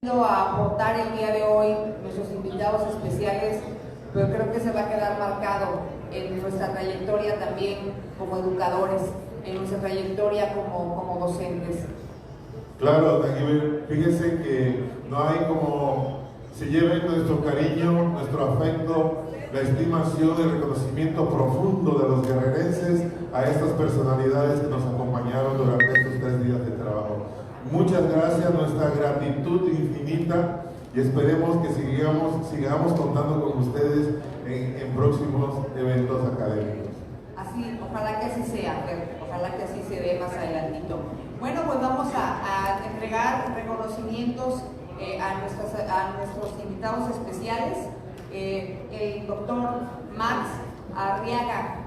A aportar el día de hoy nuestros invitados especiales, pero creo que se va a quedar marcado en nuestra trayectoria también como educadores, en nuestra trayectoria como docentes. Claro, fíjense que no hay como se lleven nuestro cariño, nuestro afecto, la estimación, el reconocimiento profundo de los guerrerenses a estas personalidades que nos acompañaron durante estos 3 días de trabajo. Muchas gracias, nuestra gratitud infinita y esperemos que sigamos contando con ustedes en próximos eventos académicos. Así, ojalá que así sea, ojalá que así se dé más adelantito. Bueno, pues vamos a entregar reconocimientos a nuestros invitados especiales. El doctor Max Arriaga.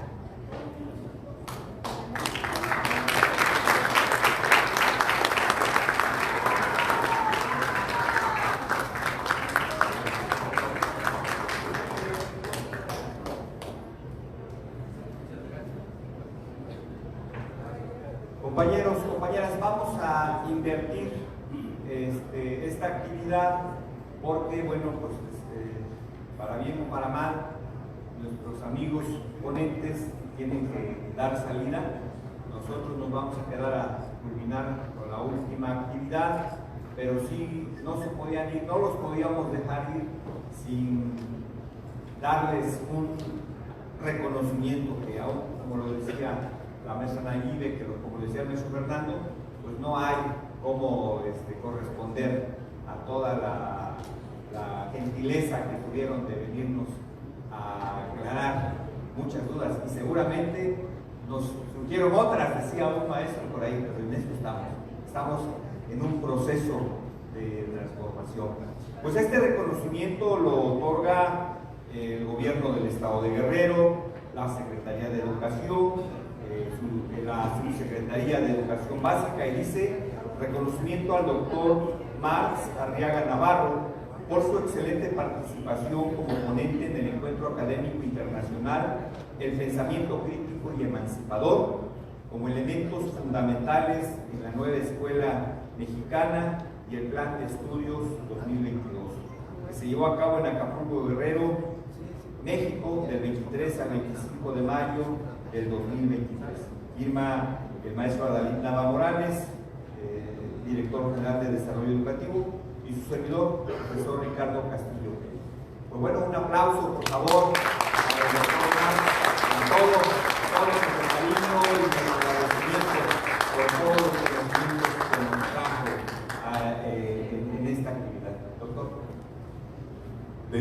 Compañeros, compañeras, vamos a invertir esta actividad porque, bueno, pues para bien o para mal, nuestros amigos ponentes tienen que dar salida. Nosotros nos vamos a quedar a culminar con la última actividad, pero sí no se podían ir, no los podíamos dejar ir sin darles un reconocimiento que aún, como lo decía la maestra Nayibe, que como decía el maestro Fernando, pues no hay cómo corresponder a toda la gentileza que tuvieron de venirnos a aclarar muchas dudas, y seguramente nos surgieron otras, decía un maestro por ahí, pero en eso estamos en un proceso de transformación. Pues este reconocimiento lo otorga el gobierno del estado de Guerrero, la Secretaría de Educación, la Subsecretaría de Educación Básica, y dice: reconocimiento al doctor Max Arriaga Navarro por su excelente participación como ponente en el Encuentro Académico Internacional El Pensamiento Crítico y Emancipador, como elementos fundamentales en la nueva escuela mexicana y el Plan de Estudios 2022, que se llevó a cabo en Acapulco, Guerrero, México, del 23 al 25 de mayo del 2023. Firma el maestro Adalid Nava Morales, director general de Desarrollo Educativo, y su servidor, el profesor Ricardo Castillo. Pues bueno, un aplauso, por favor, a los con todo el cariño y el agradecimiento por todos los conocimientos que nos trajo en esta actividad. Doctor. De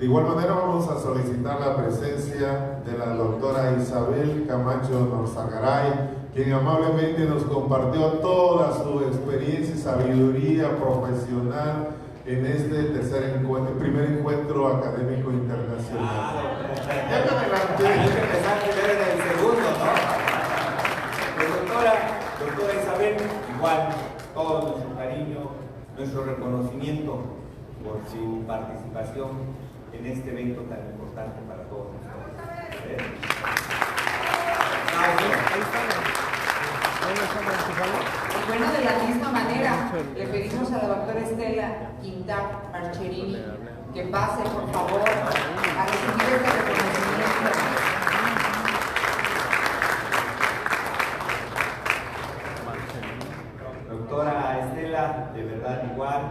igual manera vamos a solicitar la presencia de la doctora Isabel Camacho Norzagaray, quien amablemente nos compartió toda su experiencia y sabiduría profesional en este primer encuentro académico internacional. Ya te adelanté. Hay que empezar primero en el segundo, ¿no? Pues doctora Isabel, igual, todo nuestro cariño, nuestro reconocimiento por su participación en este evento tan importante para todos nosotros. Bueno, de la misma manera, le pedimos a la doctora Estela Quintar Marcherini que pase, por favor, a recibir este reconocimiento. Doctora Estela, de verdad igual,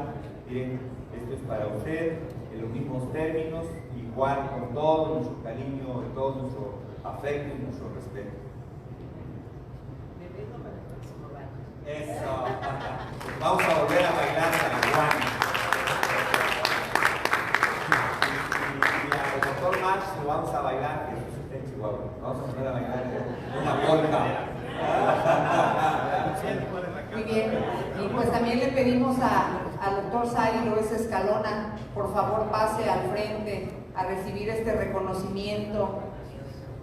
miren, esto es para usted, en los mismos términos, igual, con todo nuestro cariño, todo nuestro afecto y nuestro respeto. Eso. Vamos a volver a bailar San Juan. Y al doctor Max lo vamos a bailar, que eso está en Chihuahua. Vamos a volver a bailar una polka. Muy bien, y pues también le pedimos al doctor Sari López Escalona, por favor pase al frente a recibir este reconocimiento,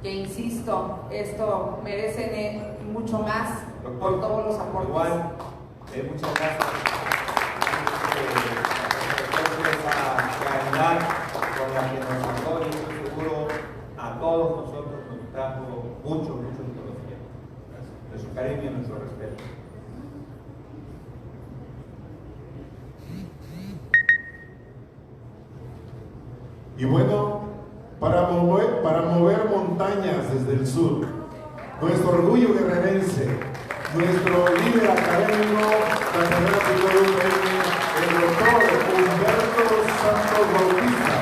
que insisto, esto merece mucho más por todos los aportes. Igual, muchas gracias por esa claridad con la que nos habló, y estoy seguro a todos nosotros nos trajo mucho conocimiento. Nuestro cariño y nuestro respeto. Y bueno, para mover montañas desde el sur, nuestro orgullo guerrerense, nuestro líder académico, catedrático de UPN, el doctor Humberto Santos Bautista.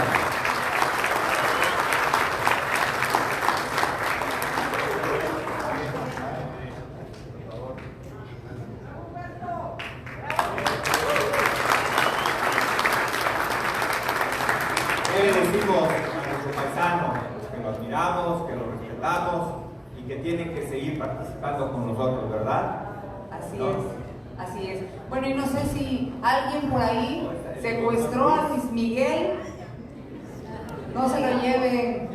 ¿Qué le decimos a nuestro paisano? Que lo admiramos, que lo respetamos y que tiene que seguir participando con nosotros, ¿verdad? Así ¿No? es, así es. Bueno, y no sé si alguien por ahí secuestró a Luis Miguel, no se lo lleven.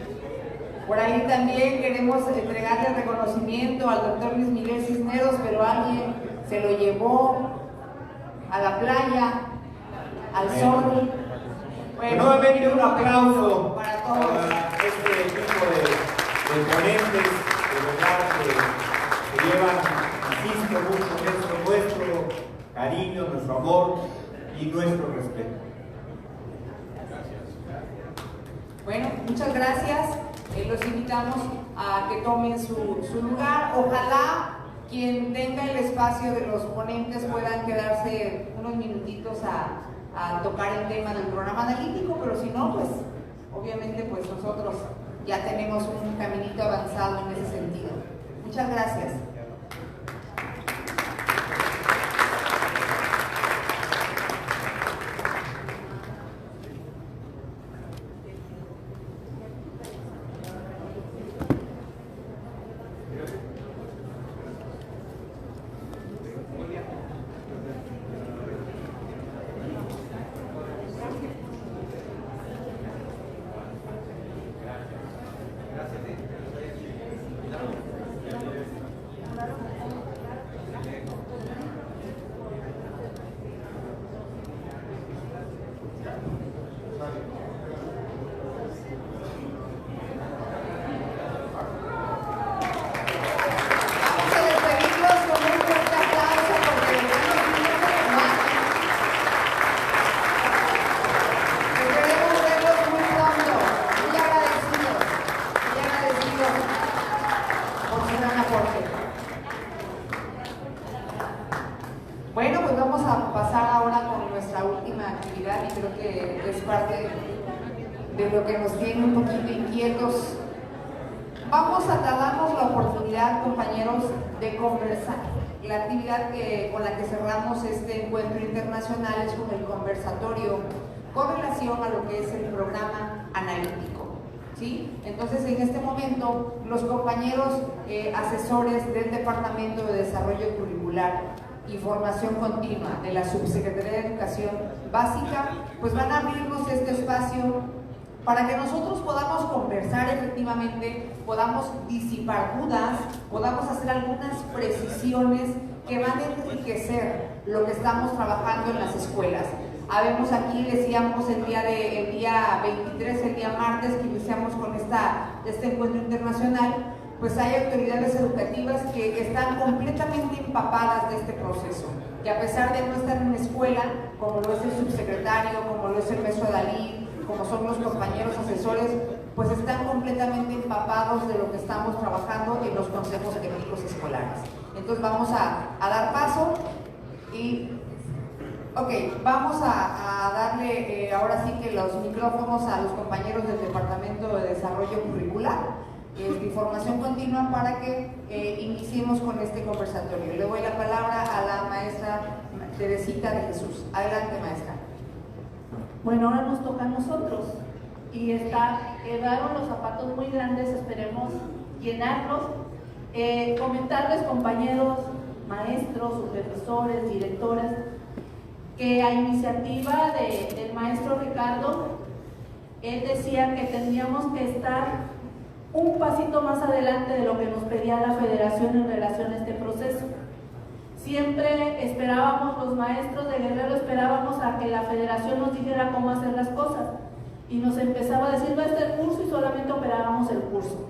Por ahí también queremos entregarle reconocimiento al doctor Luis Miguel Cisneros, pero alguien se lo llevó a la playa, al sol. Bueno, nuevamente un aplauso para todos. Para este equipo de ponentes, de verdad, que llevan, insisto, mucho nuestro cariño, nuestro amor y nuestro respeto. Bueno, muchas gracias. Los invitamos a que tomen su lugar. Ojalá quien tenga el espacio de los ponentes puedan quedarse unos minutitos a tocar el tema del programa analítico, pero si no, pues obviamente pues nosotros ya tenemos un caminito avanzado en ese sentido. Muchas gracias. Bueno, pues vamos a pasar ahora con nuestra última actividad y creo que es parte de lo que nos tiene un poquito inquietos. Vamos a darnos la oportunidad, compañeros, de conversar. La actividad con la que cerramos este encuentro internacional es con el conversatorio con relación a lo que es el programa analítico. ¿Sí? Entonces, en este momento, los compañeros asesores del Departamento de Desarrollo Curricular y Formación Continua de la Subsecretaría de Educación Básica, pues van a abrirnos este espacio para que nosotros podamos conversar efectivamente, podamos disipar dudas, podamos hacer algunas precisiones que van a enriquecer lo que estamos trabajando en las escuelas. Habemos aquí, decíamos el día 23, el día martes, que iniciamos con este encuentro internacional, pues hay autoridades educativas que están completamente empapadas de este proceso, que a pesar de no estar en la escuela, como lo es el subsecretario, como lo es el maestro Dalí, como son los compañeros asesores, pues están completamente empapados de lo que estamos trabajando en los consejos técnicos escolares. Entonces vamos a dar paso y vamos a darle ahora sí que los micrófonos a los compañeros del Departamento de Desarrollo Curricular y Formación Continua para que iniciemos con este conversatorio. Le doy la palabra a la maestra Teresita de Jesús. Adelante, maestra. Bueno, ahora nos toca a nosotros y quedaron los zapatos muy grandes, esperemos llenarlos. Comentarles, compañeros, maestros, supervisores, directores, que a iniciativa del maestro Ricardo, él decía que tendríamos que estar un pasito más adelante de lo que nos pedía la federación en relación a este proceso. Siempre esperábamos, los maestros de Guerrero esperábamos a que la federación nos dijera cómo hacer las cosas y nos empezaba a decir, no está el curso, y solamente operábamos el curso.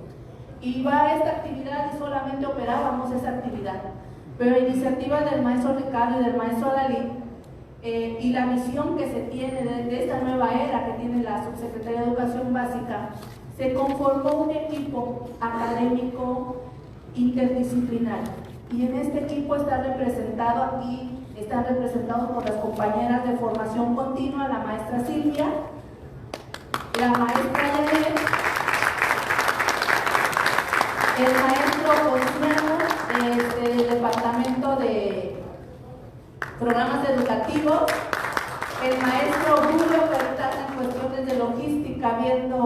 y va a esta actividad y solamente operábamos esa actividad. Pero a iniciativa del maestro Ricardo y del maestro Adalid, y la misión que se tiene de esta nueva era que tiene la Subsecretaría de Educación Básica, se conformó un equipo académico interdisciplinar. Y en este equipo está representado aquí, están representados por las compañeras de formación continua, la maestra Silvia, la maestra Yanet, el maestro Osmiano del Departamento de Programas Educativos, el maestro Julio, que está en cuestiones de logística, viendo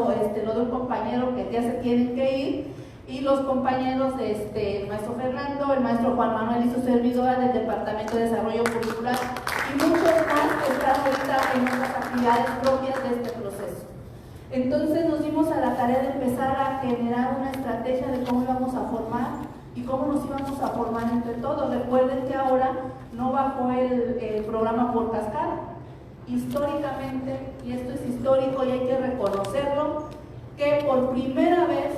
lo de un compañero que ya se tienen que ir, y los compañeros el maestro Fernando, el maestro Juan Manuel y su servidora del Departamento de Desarrollo Cultural, y muchos más que están ahorita en otras actividades propias de este proceso. Entonces nos dimos a la tarea de empezar a generar una estrategia de cómo íbamos a formar y cómo nos íbamos a formar entre todos. Recuerden que ahora no bajó el programa por cascada. Históricamente, y esto es histórico y hay que reconocerlo, que por primera vez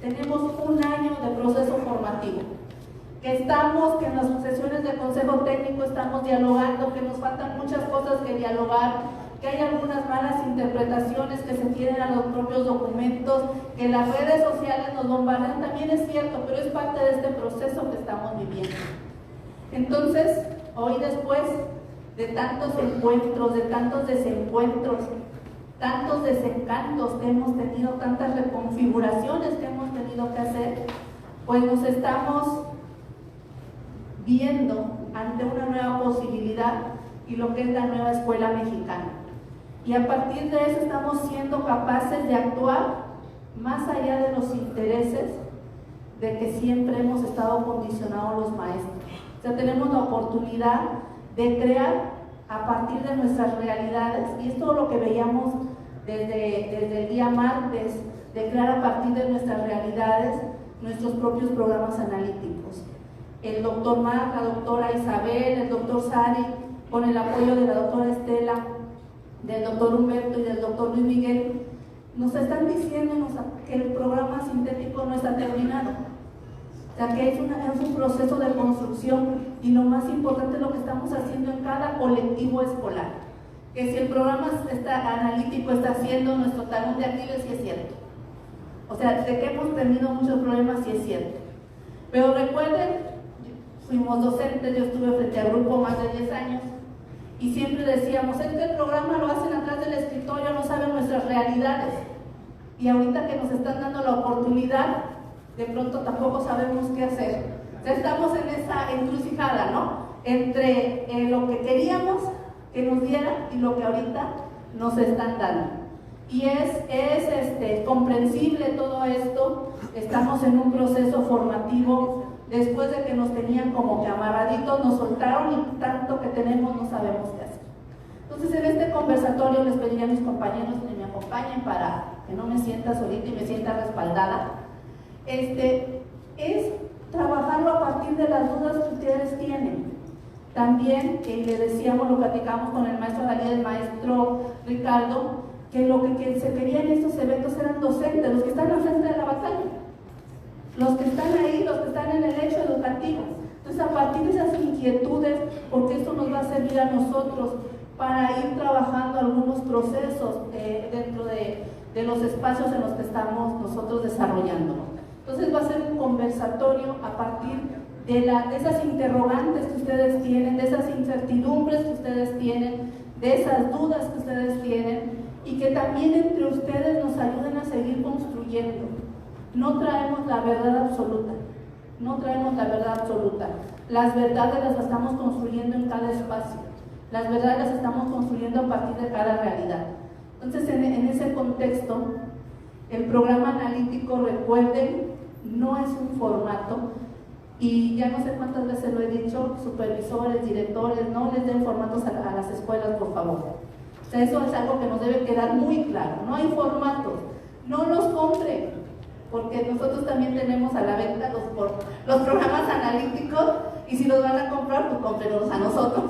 tenemos un año de proceso formativo. Que en las sesiones del Consejo Técnico estamos dialogando, que nos faltan muchas cosas que dialogar, que hay algunas malas interpretaciones que se tienen a los propios documentos, que las redes sociales nos bombardean, también es cierto, pero es parte de este proceso que estamos viviendo. Entonces, hoy después de tantos encuentros, de tantos desencuentros, tantos desencantos que hemos tenido, tantas reconfiguraciones que hemos tenido que hacer, pues nos estamos viendo ante una nueva posibilidad y lo que es la nueva escuela mexicana. Y a partir de eso estamos siendo capaces de actuar más allá de los intereses de que siempre hemos estado condicionados los maestros. O sea, tenemos la oportunidad de crear a partir de nuestras realidades, y es todo lo que veíamos desde el día martes, de crear a partir de nuestras realidades nuestros propios programas analíticos. El doctor Marc, la doctora Isabel, el doctor Sari, con el apoyo de la doctora Estela, del doctor Humberto y del doctor Luis Miguel, nos están diciendo que el programa sintético no está terminado. O sea, que es un proceso de construcción, y lo más importante es lo que estamos haciendo en cada colectivo escolar. Que si el programa analítico está haciendo nuestro talón de Aquiles, sí es cierto. O sea, de que hemos tenido muchos problemas, sí es cierto. Pero recuerden, fuimos docentes, yo estuve frente al grupo más de 10 años, y siempre decíamos, es que el programa lo hacen atrás del escritorio, no saben nuestras realidades. Y ahorita que nos están dando la oportunidad, de pronto tampoco sabemos qué hacer. O sea, estamos en esa encrucijada, ¿no? Entre lo que queríamos que nos dieran y lo que ahorita nos están dando. Y es comprensible todo esto. Estamos en un proceso formativo. Después de que nos tenían como que amarraditos, nos soltaron, y tanto que tenemos no sabemos qué hacer. Entonces, en este conversatorio les pediría a mis compañeros que me acompañen para que no me sienta solita y me sienta respaldada. Es trabajarlo a partir de las dudas que ustedes tienen. También le decíamos, lo platicamos con el maestro Dalí y el maestro Ricardo, que lo que se quería en estos eventos eran docentes, los que están al frente de la batalla, los que están ahí, los que están en el hecho educativo. Entonces, a partir de esas inquietudes, porque esto nos va a servir a nosotros para ir trabajando algunos procesos dentro de los espacios en los que estamos nosotros desarrollando. Entonces, va a ser un conversatorio a partir de esas interrogantes que ustedes tienen, de esas incertidumbres que ustedes tienen, de esas dudas que ustedes tienen, y que también entre ustedes nos ayuden a seguir construyendo. No traemos la verdad absoluta, no traemos la verdad absoluta. Las verdades las estamos construyendo en cada espacio, las verdades las estamos construyendo a partir de cada realidad. Entonces, en ese contexto, el programa analítico, recuerden, no es un formato, y ya no sé cuántas veces lo he dicho, supervisores, directores, no les den formatos a las escuelas, por favor. O sea, eso es algo que nos debe quedar muy claro. No hay formatos, no los compren, porque nosotros también tenemos a la venta los programas analíticos, y si los van a comprar, pues cómprenlos a nosotros.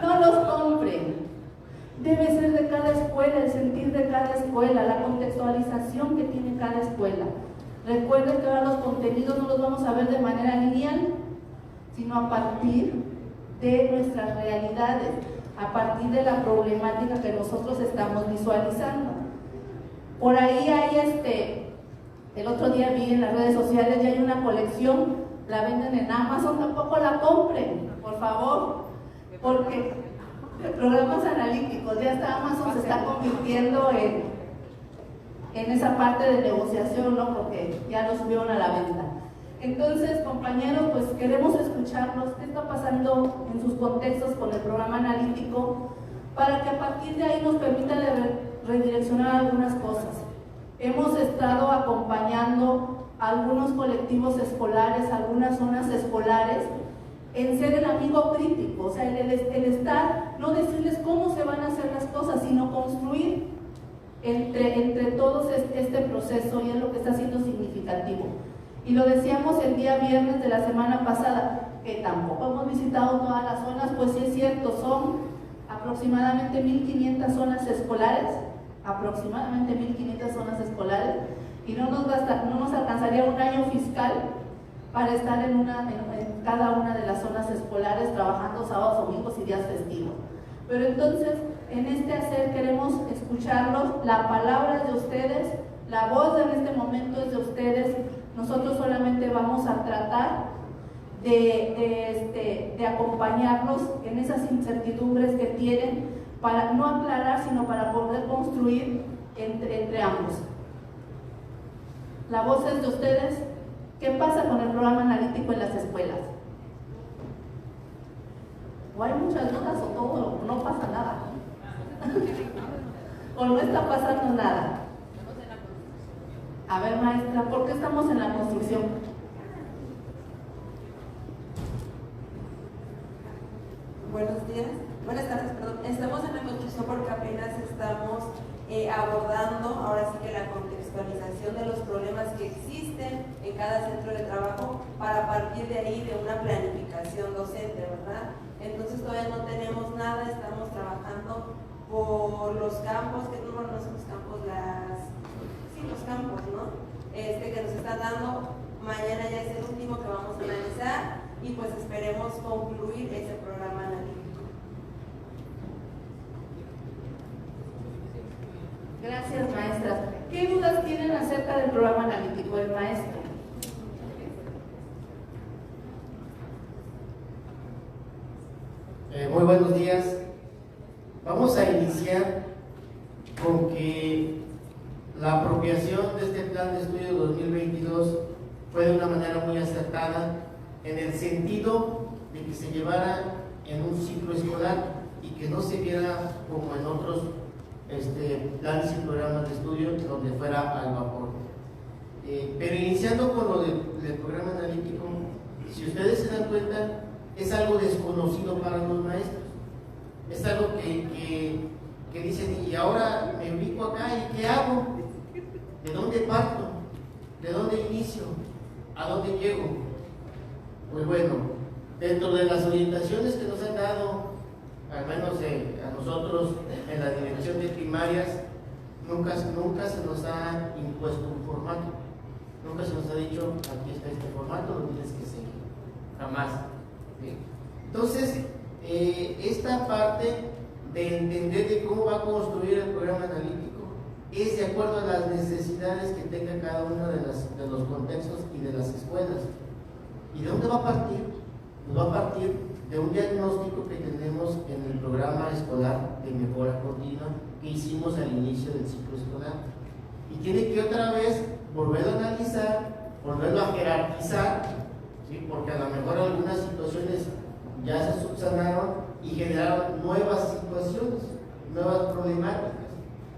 No los compren. Debe ser de cada escuela, el sentir de cada escuela, la contextualización que tiene cada escuela. Recuerden que ahora los contenidos no los vamos a ver de manera lineal, sino a partir de nuestras realidades, a partir de la problemática que nosotros estamos visualizando. Por ahí hay el otro día vi en las redes sociales, ya hay una colección, la venden en Amazon, tampoco la compren, por favor, porque programas analíticos, ya hasta Amazon se está convirtiendo en esa parte de negociación, ¿no? Porque ya los subieron a la venta. Entonces, compañeros, pues queremos escucharlos, qué está pasando en sus contextos con el programa analítico, para que a partir de ahí nos permita redireccionar algunas cosas. Hemos estado acompañando a algunos colectivos escolares, algunas zonas escolares, en ser el amigo crítico, o sea, el estar, no decirles cómo se van a hacer las cosas, sino construir entre todos este proceso, y es lo que está siendo significativo. Y lo decíamos el día viernes de la semana pasada, que tampoco hemos visitado todas las zonas, pues sí es cierto, son aproximadamente 1.500 zonas escolares, y no nos alcanzaría un año fiscal para estar en cada una de las zonas escolares trabajando sábados, domingos y días festivos. Pero entonces, en este hacer queremos escucharlos, la palabra es de ustedes, la voz en este momento es de ustedes. Nosotros solamente vamos a tratar de acompañarlos en esas incertidumbres que tienen, para no aclarar, sino para poder construir entre ambos. La voz es de ustedes. ¿Qué pasa con el programa analítico en las escuelas? ¿O hay muchas dudas o todo, no pasa nada? ¿O no está pasando nada? A ver, maestra, ¿por qué estamos en la construcción? Buenas tardes, perdón. Estamos en la construcción porque apenas estamos abordando ahora sí que la contextualización de los problemas que existen en cada centro de trabajo, para partir de ahí de una planificación docente, ¿verdad? Entonces todavía no tenemos nada, estamos trabajando por los campos, que no son los campos, los campos, ¿no? Que nos están dando. Mañana ya es el último que vamos a analizar y pues esperemos concluir ese programa analítico. Gracias, maestra. ¿Qué dudas tienen acerca del programa analítico del maestro? Muy buenos días. Vamos a iniciar con que la apropiación de este plan de estudio 2022 fue de una manera muy acertada, en el sentido de que se llevara en un ciclo escolar y que no se viera como en otros planes y programas de estudio donde fuera al vapor. Pero iniciando con lo del programa analítico, si ustedes se dan cuenta, es algo desconocido para los maestros. Es algo que dicen, y ahora me ubico acá, ¿y qué hago? ¿De dónde parto? ¿De dónde inicio? ¿A dónde llego? Pues bueno, dentro de las orientaciones que nos han dado, al menos a nosotros en la dirección de primarias, nunca se nos ha impuesto un formato. Nunca se nos ha dicho, aquí está este formato, lo tienes que seguir. Jamás. ¿Sí? Entonces, esta parte de entender de cómo va a construir el programa analítico es de acuerdo a las necesidades que tenga cada uno de los contextos y de las escuelas. ¿Y de dónde va a partir? Pues va a partir de un diagnóstico que tenemos en el programa escolar de mejora continua que hicimos al inicio del ciclo escolar. Y tiene que otra vez volverlo a analizar, volverlo a jerarquizar, ¿sí? Porque a lo mejor algunas situaciones ya se subsanaron y generaron nuevas situaciones, nuevas problemáticas.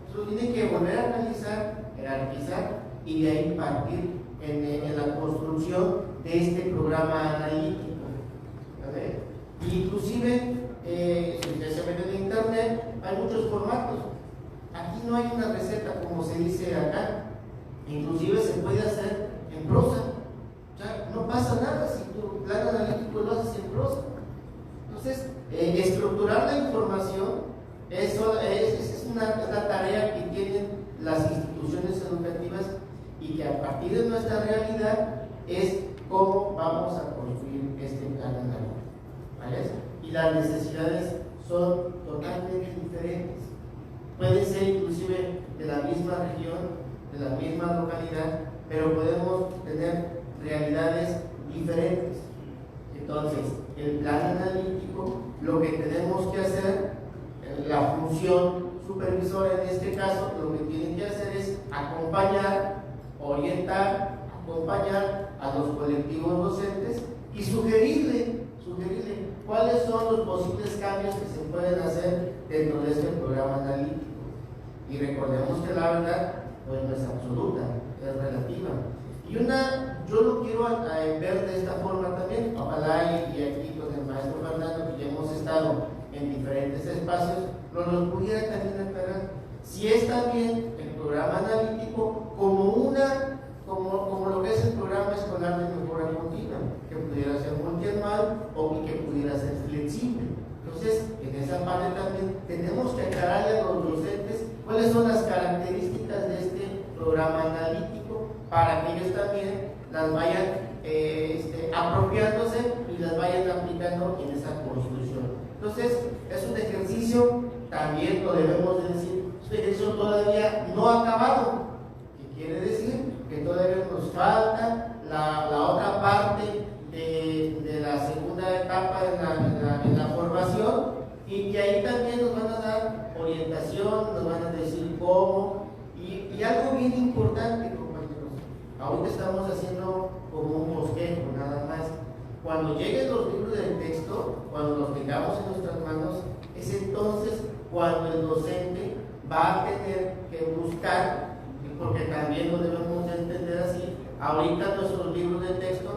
Entonces tiene que volver a analizar, jerarquizar y de ahí partir en la construcción de este programa analítico. Inclusive, si ustedes se meten en internet, hay muchos formatos. Aquí no hay una receta como se dice acá. Inclusive se puede hacer en prosa. O sea, no pasa nada si tu plan analítico lo haces en prosa. Entonces, estructurar la información es una tarea que tienen las instituciones educativas y que a partir de nuestra realidad es cómo vamos a construir este plan analítico, ¿vale? Y las necesidades son totalmente diferentes. Pueden ser inclusive de la misma región, de la misma localidad, pero podemos tener realidades diferentes. Entonces, el plan analítico, lo que tenemos que hacer, la función supervisora en este caso, lo que tiene que hacer es acompañar, orientar, acompañar a los colectivos docentes y sugerirle cuáles son los posibles cambios que se pueden hacer dentro de este programa analítico. Y recordemos que la verdad pues no es absoluta, es relativa. Y yo lo quiero ver de esta forma también. Ojalá y aquí con el maestro Fernando, que ya hemos estado en diferentes espacios, nos pudiera también aclarar si es también el programa analítico como lo que es el programa escolar de mejora continua, que pudiera ser multianual o que pudiera ser flexible. Entonces, en esa parte también tenemos que aclararle a los docentes cuáles son las características de este programa analítico para que ellos también las vayan apropiándose y las vayan aplicando en esa construcción. Entonces, es un ejercicio, también lo debemos de decir, es un ejercicio todavía no acabado, que quiere decir que todavía nos falta la otra parte de la segunda etapa en la formación, y que ahí también nos van a dar orientación, nos van a decir cómo, y algo bien importante, compañeros, ahorita estamos haciendo como un bosquejo nada más. Cuando lleguen los libros del texto, cuando los tengamos en nuestras manos, es entonces cuando el docente va a tener que buscar, porque también lo debemos de entender así, ahorita nuestros libros de texto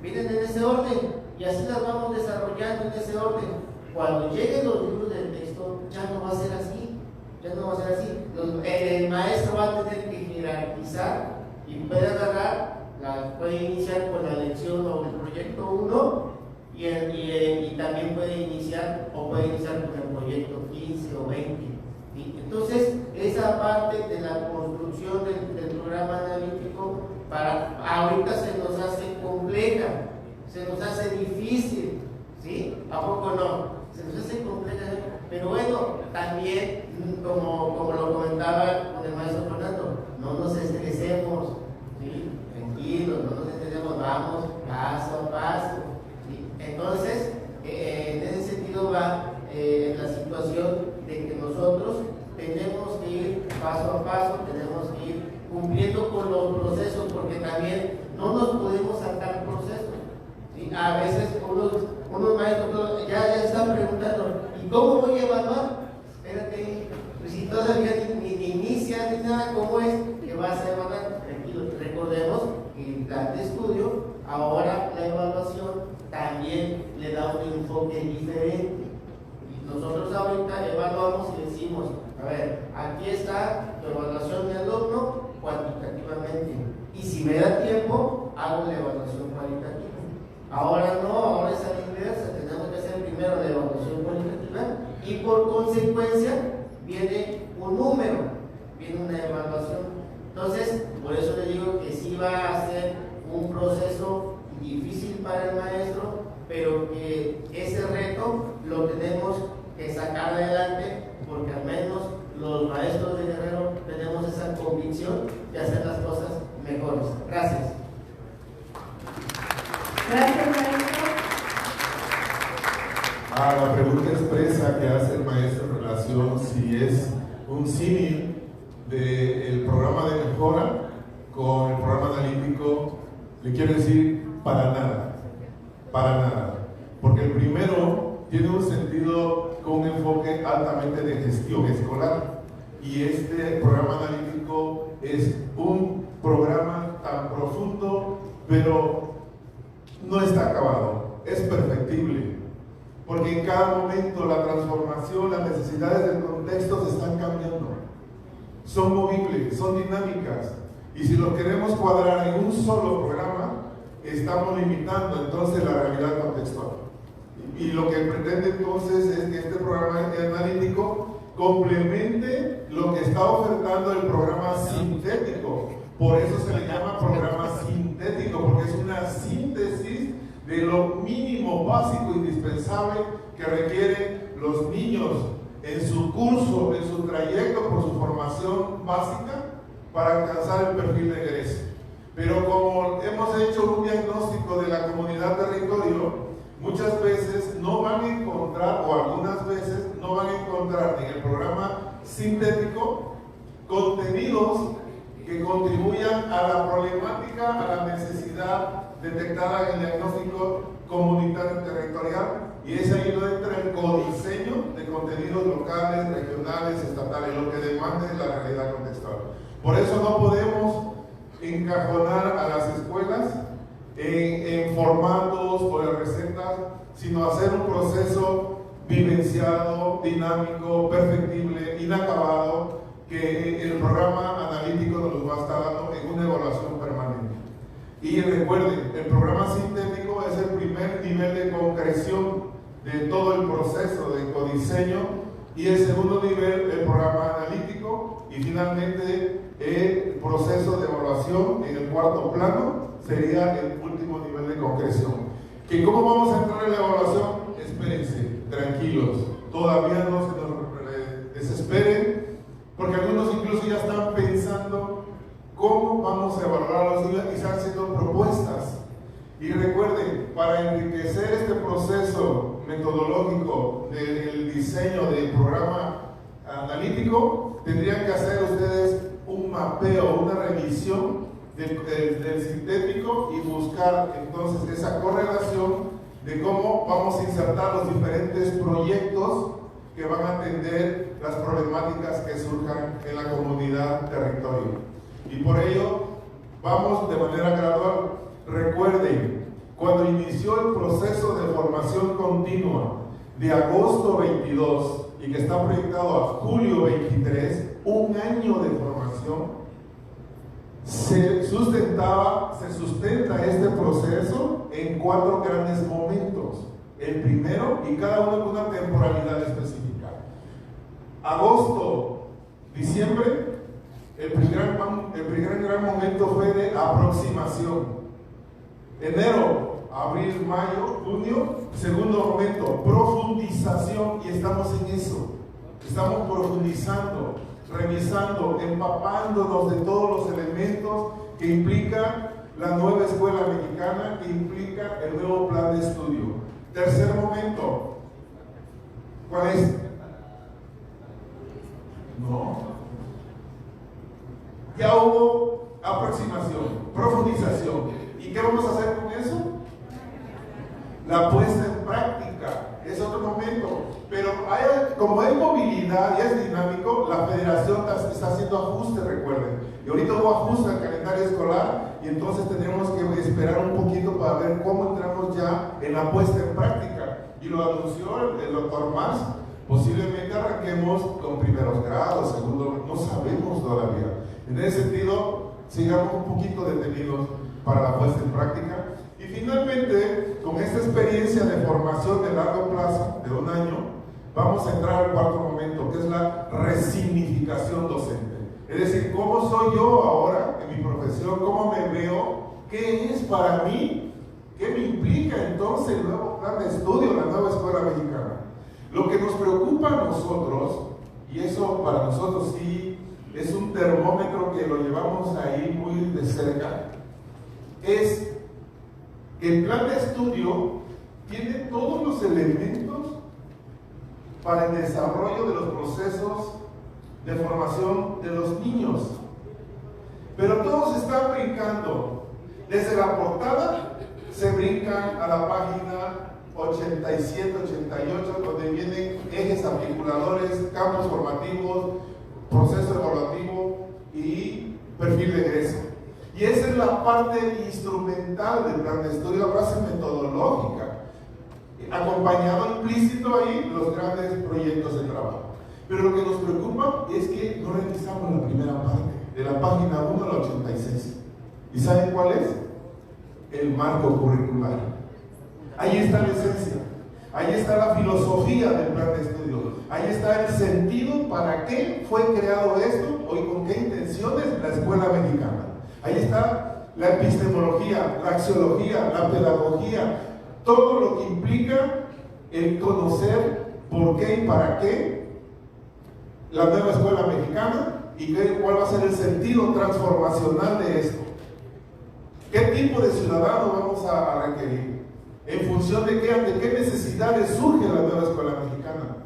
vienen en ese orden y así las vamos desarrollando en ese orden. Cuando lleguen los libros del texto ya no va a ser así, el maestro va a tener que jerarquizar y puede agarrar, puede iniciar con la lección o el proyecto 1 y también puede iniciar con el proyecto 15 o 20. ¿Sí? Entonces, esa parte de la construcción del programa analítico ahorita se nos hace compleja, se nos hace difícil, ¿sí? ¿A poco no? Se nos hace compleja, pero bueno, también, como lo comentaba con el maestro Fernando, no nos estresemos, ¿sí? Tranquilos, no nos estresemos, vamos paso a paso, ¿sí? Entonces, en ese sentido va la situación de que nosotros tenemos que ir paso a paso, tenemos que ir cumpliendo con los procesos, porque también no nos podemos saltar procesos, ¿sí? A veces unos maestros ya están preguntando, ¿y cómo voy a evaluar? Espérate, pues si todavía ni inicias ni nada, ¿cómo es que vas a evaluar? Tranquilo, recordemos que el plan de estudio, ahora la evaluación también le da un enfoque diferente. Nosotros ahorita evaluamos y decimos, a ver, aquí está tu evaluación de alumno cuantitativamente, y si me da tiempo, hago la evaluación cualitativa. Ahora no, ahora es a la inversa, tenemos que hacer primero la evaluación cualitativa y por consecuencia viene un número, viene una evaluación. Entonces, por eso le digo que sí va a ser un proceso difícil para el maestro, pero que ese reto lo tenemos que sacar adelante, porque al menos los maestros de Guerrero tenemos esa convicción de hacer las cosas mejores. Gracias. Gracias, maestro. La pregunta expresa que hace el maestro en relación si es un símil del programa de mejora con el programa analítico, le quiero decir para nada, porque el primero tiene un sentido con un enfoque altamente de gestión escolar, y este programa analítico es un programa tan profundo, pero no está acabado, es perfectible, porque en cada momento la transformación, las necesidades del contexto se están cambiando, son movibles, son dinámicas, y si lo queremos cuadrar en un solo programa, estamos limitando entonces la realidad contextual. Y lo que pretende entonces es que este programa analítico complemente lo que está ofertando el programa sintético, Por eso se le llama programa sintético, porque es una síntesis de lo mínimo básico indispensable que requieren los niños en su curso, en su trayecto por su formación básica para alcanzar el perfil de egreso. Pero como hemos hecho un diagnóstico de la comunidad territorio, muchas veces no van a encontrar, o algunas veces no van a encontrar en el programa sintético contenidos que contribuyan a la problemática, a la necesidad detectada en el diagnóstico comunitario territorial, y es ahí donde entra el codiseño de contenidos locales, regionales, estatales, lo que demande la realidad contextual. Por eso no podemos encajonar a las escuelas en formatos o en recetas, sino hacer un proceso vivenciado, dinámico, perfectible, inacabado, que el programa analítico nos va a estar dando en una evaluación permanente. Y recuerden, el programa sintético es el primer nivel de concreción de todo el proceso de codiseño, y el segundo nivel, el programa analítico, y finalmente el proceso de evaluación en el cuarto plano sería el último nivel de concreción. ¿Que cómo vamos a entrar en la evaluación? Espérense, tranquilos, todavía no se nos desesperen, porque algunos incluso ya están pensando cómo vamos a evaluar a los niños y están haciendo propuestas. Y recuerden, para enriquecer este proceso metodológico del diseño del programa analítico, tendrían que hacer ustedes un mapeo, una revisión del sintético y buscar entonces esa correlación de cómo vamos a insertar los diferentes proyectos que van a atender las problemáticas que surjan en la comunidad territorio. Y por ello vamos de manera gradual. Recuerden, cuando inició el proceso de formación continua de agosto 22 y que está proyectado a julio 23, un año de formación, se sustenta este proceso en 4 grandes momentos. El primero, y cada uno con una temporalidad específica. Agosto, diciembre, el primer gran momento fue de aproximación. Enero, abril, mayo, junio, segundo momento, profundización, y estamos en eso. Estamos profundizando, revisando, empapándonos de todos los elementos que implica la nueva escuela mexicana, que implica el nuevo plan de estudio. Tercer momento, ¿cuál es? No. Ya hubo aproximación, profundización. ¿Y qué vamos a hacer con eso? La puesta en práctica. Es otro momento. Pero como hay movilidad y es dinámico, la federación está haciendo ajustes, recuerden. Y ahorita hubo ajuste al calendario escolar, y entonces tendremos que esperar un poquito para ver cómo entramos ya en la puesta en práctica. Y lo anunció el doctor Marx. Posiblemente arranquemos con primeros grados, segundo, no sabemos todavía. En ese sentido, sigamos un poquito detenidos para la puesta en práctica. Y finalmente, con esta experiencia de formación de largo plazo, de un año, vamos a entrar al cuarto momento, que es la resignificación docente. Es decir, ¿cómo soy yo ahora en mi profesión? ¿Cómo me veo? ¿Qué es para mí? ¿Qué me implica entonces el nuevo plan de estudio, la nueva escuela mexicana? Lo que nos preocupa a nosotros, y eso para nosotros sí es un termómetro que lo llevamos ahí muy de cerca, es que el plan de estudio tiene todos los elementos para el desarrollo de los procesos de formación de los niños. Pero todos están brincando. Desde la portada se brincan a la página 87, 88, donde vienen ejes articuladores, campos formativos, proceso evaluativo y perfil de egreso. Y esa es la parte instrumental del plan de estudio, la base metodológica, acompañado implícito ahí los grandes proyectos de trabajo. Pero lo que nos preocupa es que no revisamos la primera parte, de la página 1 a la 86. ¿Y saben cuál es? El marco curricular. Ahí está la esencia, ahí está la filosofía del plan de estudio, ahí está el sentido para qué fue creado esto o con qué intenciones la escuela mexicana. Ahí está la epistemología, la axiología, la pedagogía, todo lo que implica el conocer por qué y para qué la nueva escuela mexicana y cuál va a ser el sentido transformacional de esto. ¿Qué tipo de ciudadano vamos a requerir? ¿En función de qué necesidades surge la nueva escuela mexicana?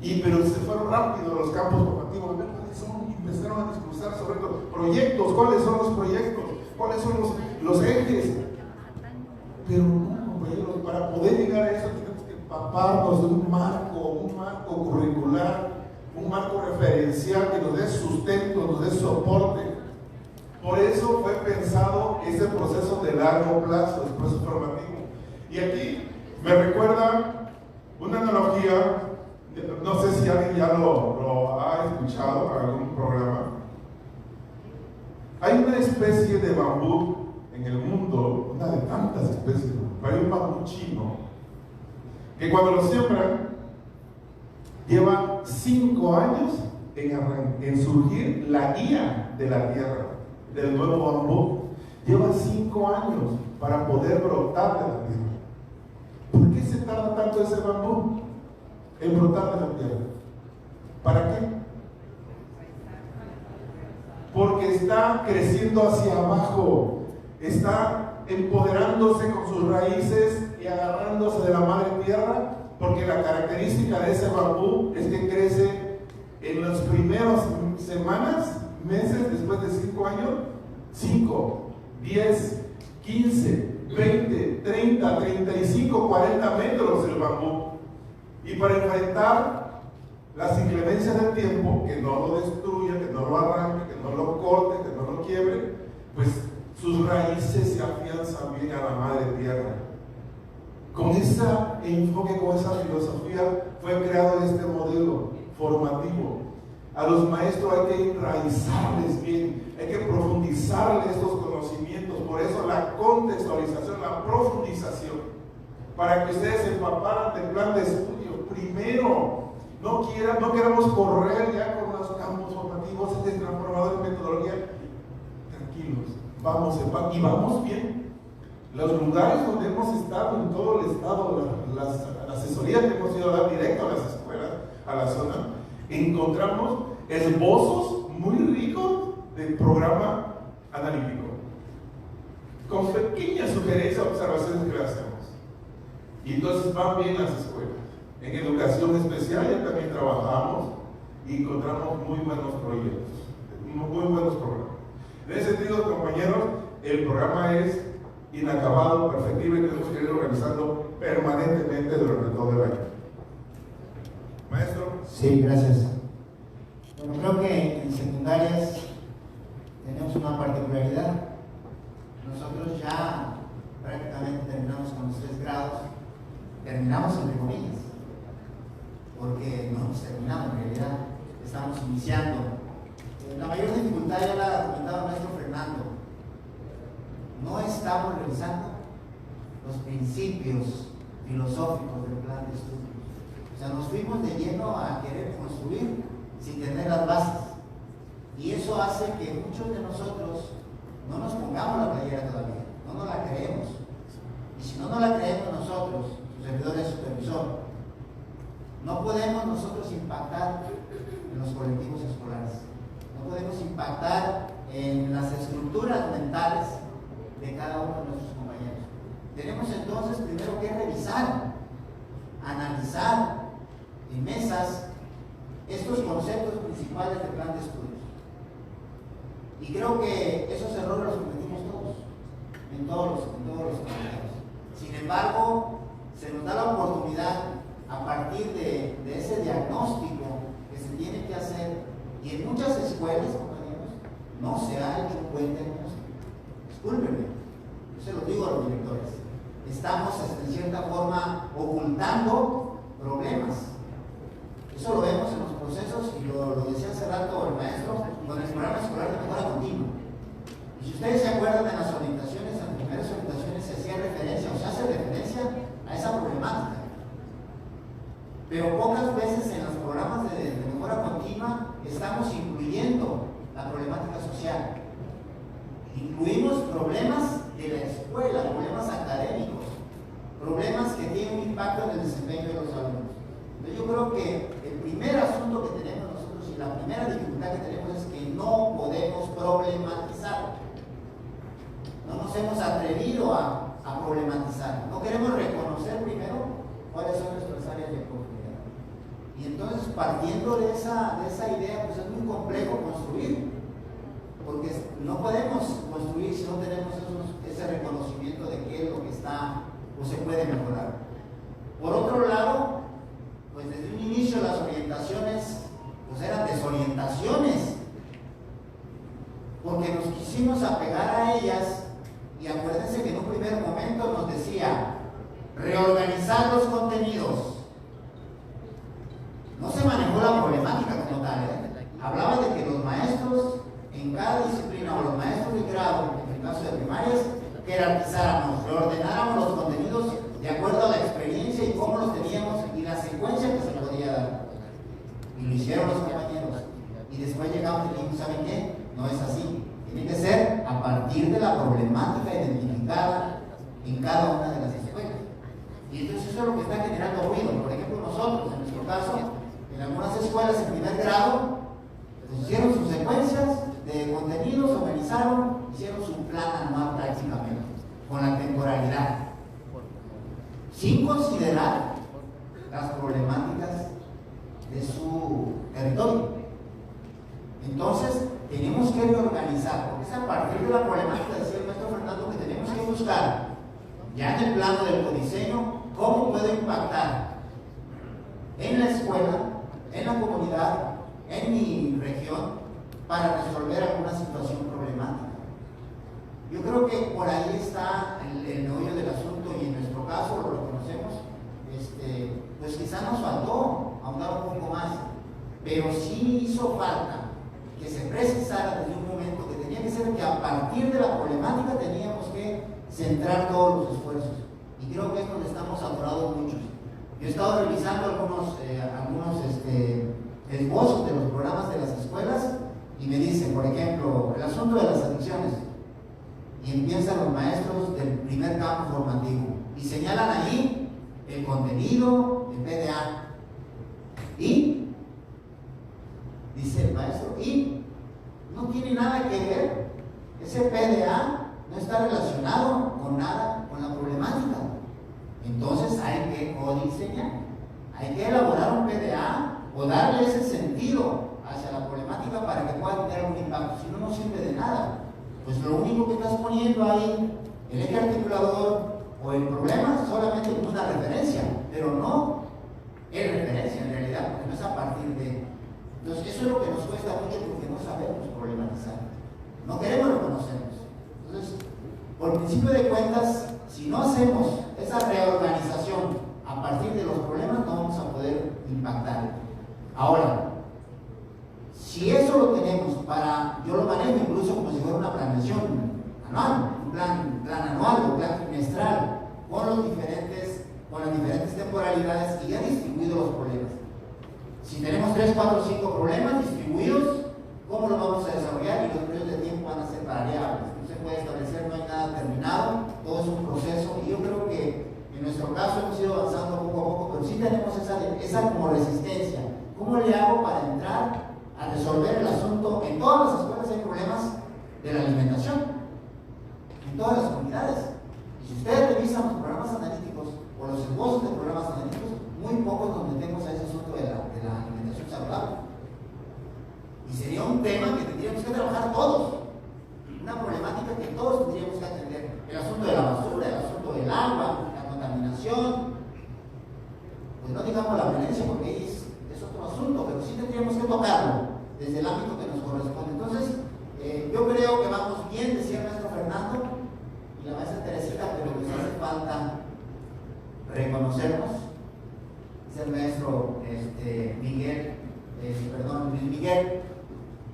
Pero se fueron rápido los campos formativos, ¿cuáles son? Y empezaron a discursar sobre los proyectos, ¿cuáles son los proyectos? ¿Cuáles son los ejes? Pero no, compañeros, para poder llegar a eso tenemos que empaparnos de un marco curricular, un marco referencial que nos dé sustento, nos dé soporte. Por eso fue pensado ese proceso de largo plazo, el proceso formativo. Y aquí me recuerda una analogía, no sé si alguien ya lo ha escuchado en algún programa. Hay una especie de bambú en el mundo, una de tantas especies, pero hay un bambú chino que cuando lo siembran lleva 5 años en surgir la guía de la tierra, del nuevo bambú. Lleva 5 años para poder brotar de la tierra. ¿Por qué se tarda tanto ese bambú en brotar de la tierra? ¿Para qué? Porque está creciendo hacia abajo, está empoderándose con sus raíces y agarrándose de la madre tierra, porque la característica de ese bambú es que crece en las primeras semanas, meses, después de 5 años, 5, 10, 15, 20, 30, 35, 40 metros el bambú. Y para enfrentar las inclemencias del tiempo, que no lo destruya, que no lo arranque, que no lo corte, que no lo quiebre, pues sus raíces se afianzan bien a la madre tierra. Con ese enfoque, con esa filosofía, fue creado este modelo formativo. A los maestros hay que enraizarles bien, hay que profundizarles estos conocimientos. Por eso la contextualización, la profundización, para que ustedes se empaparan del plan de estudio. Primero, no queramos correr ya con los campos formativos, este transformador de metodología. Tranquilos, vamos bien. Los lugares donde hemos estado en todo el estado, las asesorías que hemos ido a dar directo a las escuelas, a la zona, encontramos esbozos muy ricos del programa analítico, con pequeñas sugerencias, observaciones que le hacemos. Y entonces van bien las escuelas. En educación especial ya también trabajamos y encontramos muy buenos proyectos, muy buenos programas. En ese sentido, compañeros, el programa es inacabado, perfectible, que hemos querido realizando permanentemente durante todo el año. Maestro. Sí, gracias. Bueno, creo que en secundarias tenemos una particularidad. Nosotros ya prácticamente terminamos con los 3 grados, terminamos entre comillas, porque no hemos terminado en realidad, estamos iniciando. La mayor dificultad ya la comentaba el maestro Fernando. No estamos revisando los principios filosóficos del plan de estudios. O sea, nos fuimos de lleno a querer construir sin tener las bases. Y eso hace que muchos de nosotros no nos pongamos la playera todavía, no nos la creemos. Y si no nos la creemos nosotros, su servidor es supervisor, no podemos nosotros impactar en los colectivos escolares, no podemos impactar en las estructuras mentales de cada uno de nuestros compañeros. Tenemos entonces primero que revisar, analizar en mesas estos conceptos principales del plan de estudios. Y creo que esos errores los cometimos todos, en todos los compañeros. Sin embargo, se nos da la oportunidad, a partir de ese diagnóstico que se tiene que hacer, y en muchas escuelas, compañeros, no se ha hecho un buen diagnóstico. Discúlpenme, yo se lo digo a los directores. Estamos en cierta forma ocultando problemas. Eso lo vemos en los procesos, y lo decía hace rato el maestro, con el programa escolar de mejora continua. Y si ustedes se acuerdan de las orientaciones, en las primeras orientaciones se hacía referencia, o se hace referencia a esa problemática. Pero pocas veces en los programas de mejora continua estamos incluyendo la problemática social. Incluimos problemas de la escuela, problemas académicos, problemas que tienen un impacto en el desempeño de los alumnos. Entonces yo creo que el primer asunto que tenemos nosotros y la primera dificultad que tenemos es que no podemos problematizar. No nos hemos atrevido a problematizar. No queremos reconocer primero cuáles son nuestras áreas de oportunidad. Y entonces, partiendo de esa idea, pues es muy complejo construir, porque no podemos construir si no tenemos ese reconocimiento de qué es lo que está o se puede mejorar. Por otro lado, pues desde un inicio las orientaciones pues eran desorientaciones, porque nos quisimos apegar a ellas. Y acuérdense que en un primer momento nos decía reorganizar los contenidos. No se manejó la problemática como tal, Hablaba de que los maestros en cada disciplina o los maestros de grado, en el caso de primarias, jerarquizáramos, reordenáramos los contenidos de acuerdo a la experiencia y cómo los teníamos y la secuencia que se podía dar. Y lo hicieron los compañeros. Y después llegamos y dijimos, ¿saben qué? No es así. Tiene que ser a partir de la problemática identificada en cada una de las escuelas. Y entonces eso es lo que está generando ruido. Por ejemplo, nosotros, en nuestro caso, en algunas escuelas en primer grado, pues hicieron sus secuencias de contenidos, organizaron, hicieron su plan anual prácticamente, con la temporalidad, sin considerar las problemáticas de su territorio. Entonces, tenemos que reorganizar, porque es a partir de la problemática, decía el maestro Fernando, que tenemos que buscar, ya en el plano del codiseño, cómo puede impactar en la escuela, en la comunidad, en mi región, para resolver alguna situación problemática. Yo creo que por ahí está el meollo del asunto y en nuestro caso lo reconocemos, pues quizá nos faltó ahondar un poco más, pero sí hizo falta que se precisara desde un momento que tenía que ser que a partir de la problemática teníamos que centrar todos los esfuerzos. Y creo que es donde estamos atorados muchos. Yo he estado revisando algunos esbozos de los programas de las escuelas y me dicen, por ejemplo, el asunto de las adicciones. Y empiezan los maestros del primer campo formativo y señalan ahí el contenido, el PDA. Y dice el maestro, y no tiene nada que ver, ese PDA no está relacionado con nada con la problemática. Entonces hay que codiseñar, hay que elaborar un PDA o darle ese sentido hacia la problemática para que pueda tener un impacto. Si no, no sirve de nada. Pues lo único que estás poniendo ahí, el eje articulador o el problema, solamente como una referencia, pero no es referencia en realidad, porque no es a partir de. Entonces, eso es lo que nos cuesta mucho porque no sabemos problematizar. No queremos reconocernos. Entonces, por principio de cuentas, si no hacemos esa reorganización a partir de los problemas, no vamos a poder impactar. Ahora, si eso lo tenemos yo lo manejo incluso como si fuera una planeación anual, un plan anual o plan trimestral, con las diferentes temporalidades y ya distribuido los problemas. Si tenemos 3, 4, 5 problemas distribuidos, ¿cómo los vamos a desarrollar? Y los periodos de tiempo van a ser variables. No se puede establecer, no hay nada terminado, todo es un proceso. Y yo creo que en nuestro caso hemos ido avanzando poco a poco, pero sí tenemos esa como resistencia. ¿Cómo le hago para entrar a resolver el asunto? En todas las escuelas hay problemas de la alimentación, en todas las comunidades. Y si ustedes revisan los programas analíticos o los esbozos de programas analíticos, muy pocos nos metemos a ese asunto de la alimentación saludable. Y sería un tema que tendríamos que trabajar todos, una problemática que todos tendríamos que atender. El asunto de la basura, el asunto del agua, la contaminación, pues no digamos la violencia porque es otro asunto, pero sí tendríamos que tocarlo desde el ámbito que nos corresponde. Entonces, yo creo que vamos bien, decía el maestro Fernando y la maestra Teresita, pero pues hace falta reconocernos. Dice el maestro Luis Miguel,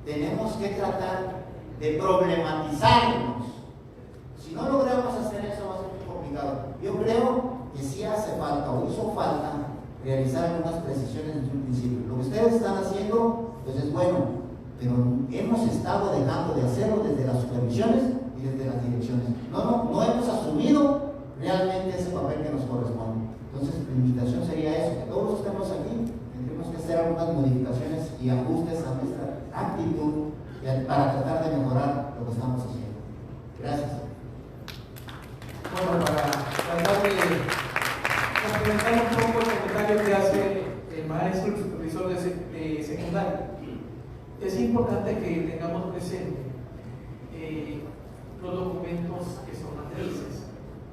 tenemos que tratar de problematizarnos. Si no logramos hacer eso va a ser muy complicado. Yo creo que sí hace falta o hizo falta realizar algunas precisiones desde un principio. Lo que ustedes están haciendo pues es bueno, pero hemos estado dejando de hacerlo desde las supervisiones y desde las direcciones. No hemos asumido realmente ese papel que nos corresponde. Entonces, la invitación sería eso, que todos estemos aquí, tendremos que hacer algunas modificaciones y ajustes a nuestra actitud para tratar de mejorar lo que estamos haciendo. Gracias. Bueno, para tratar de complementar un poco el comentario que hace el maestro, el supervisor de secundaria, es importante que tengamos presente los documentos que son matrices.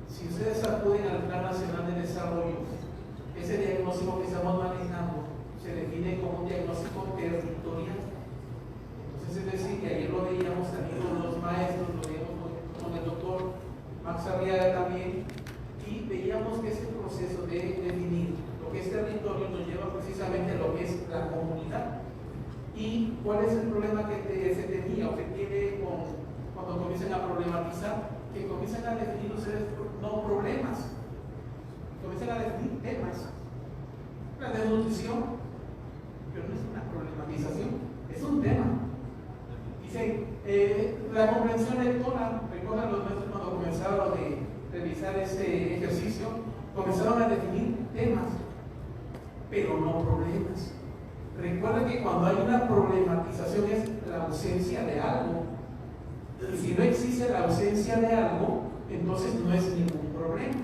Si ustedes acuden al Plan Nacional de Desarrollo, ese diagnóstico que estamos manejando se define como un diagnóstico territorial. Entonces, es decir, que ayer lo veíamos también con los maestros, lo veíamos con el doctor Max Arriaga también, y veíamos que ese proceso de definir lo que es territorio nos lleva precisamente a lo que es la comunidad. ¿Y cuál es el problema que se tenía o que tiene cuando comienzan a problematizar? Que comienzan a definir ustedes no problemas, comienzan a definir temas. La desnutrición, pero no es una problematización, es un tema. Dicen, la comprensión lectora, recuerdan los maestros cuando comenzaron de revisar ese ejercicio, comenzaron a definir temas, pero no problemas. Recuerden que cuando hay una problematización es la ausencia de algo. Y si no existe la ausencia de algo, entonces no es ningún problema.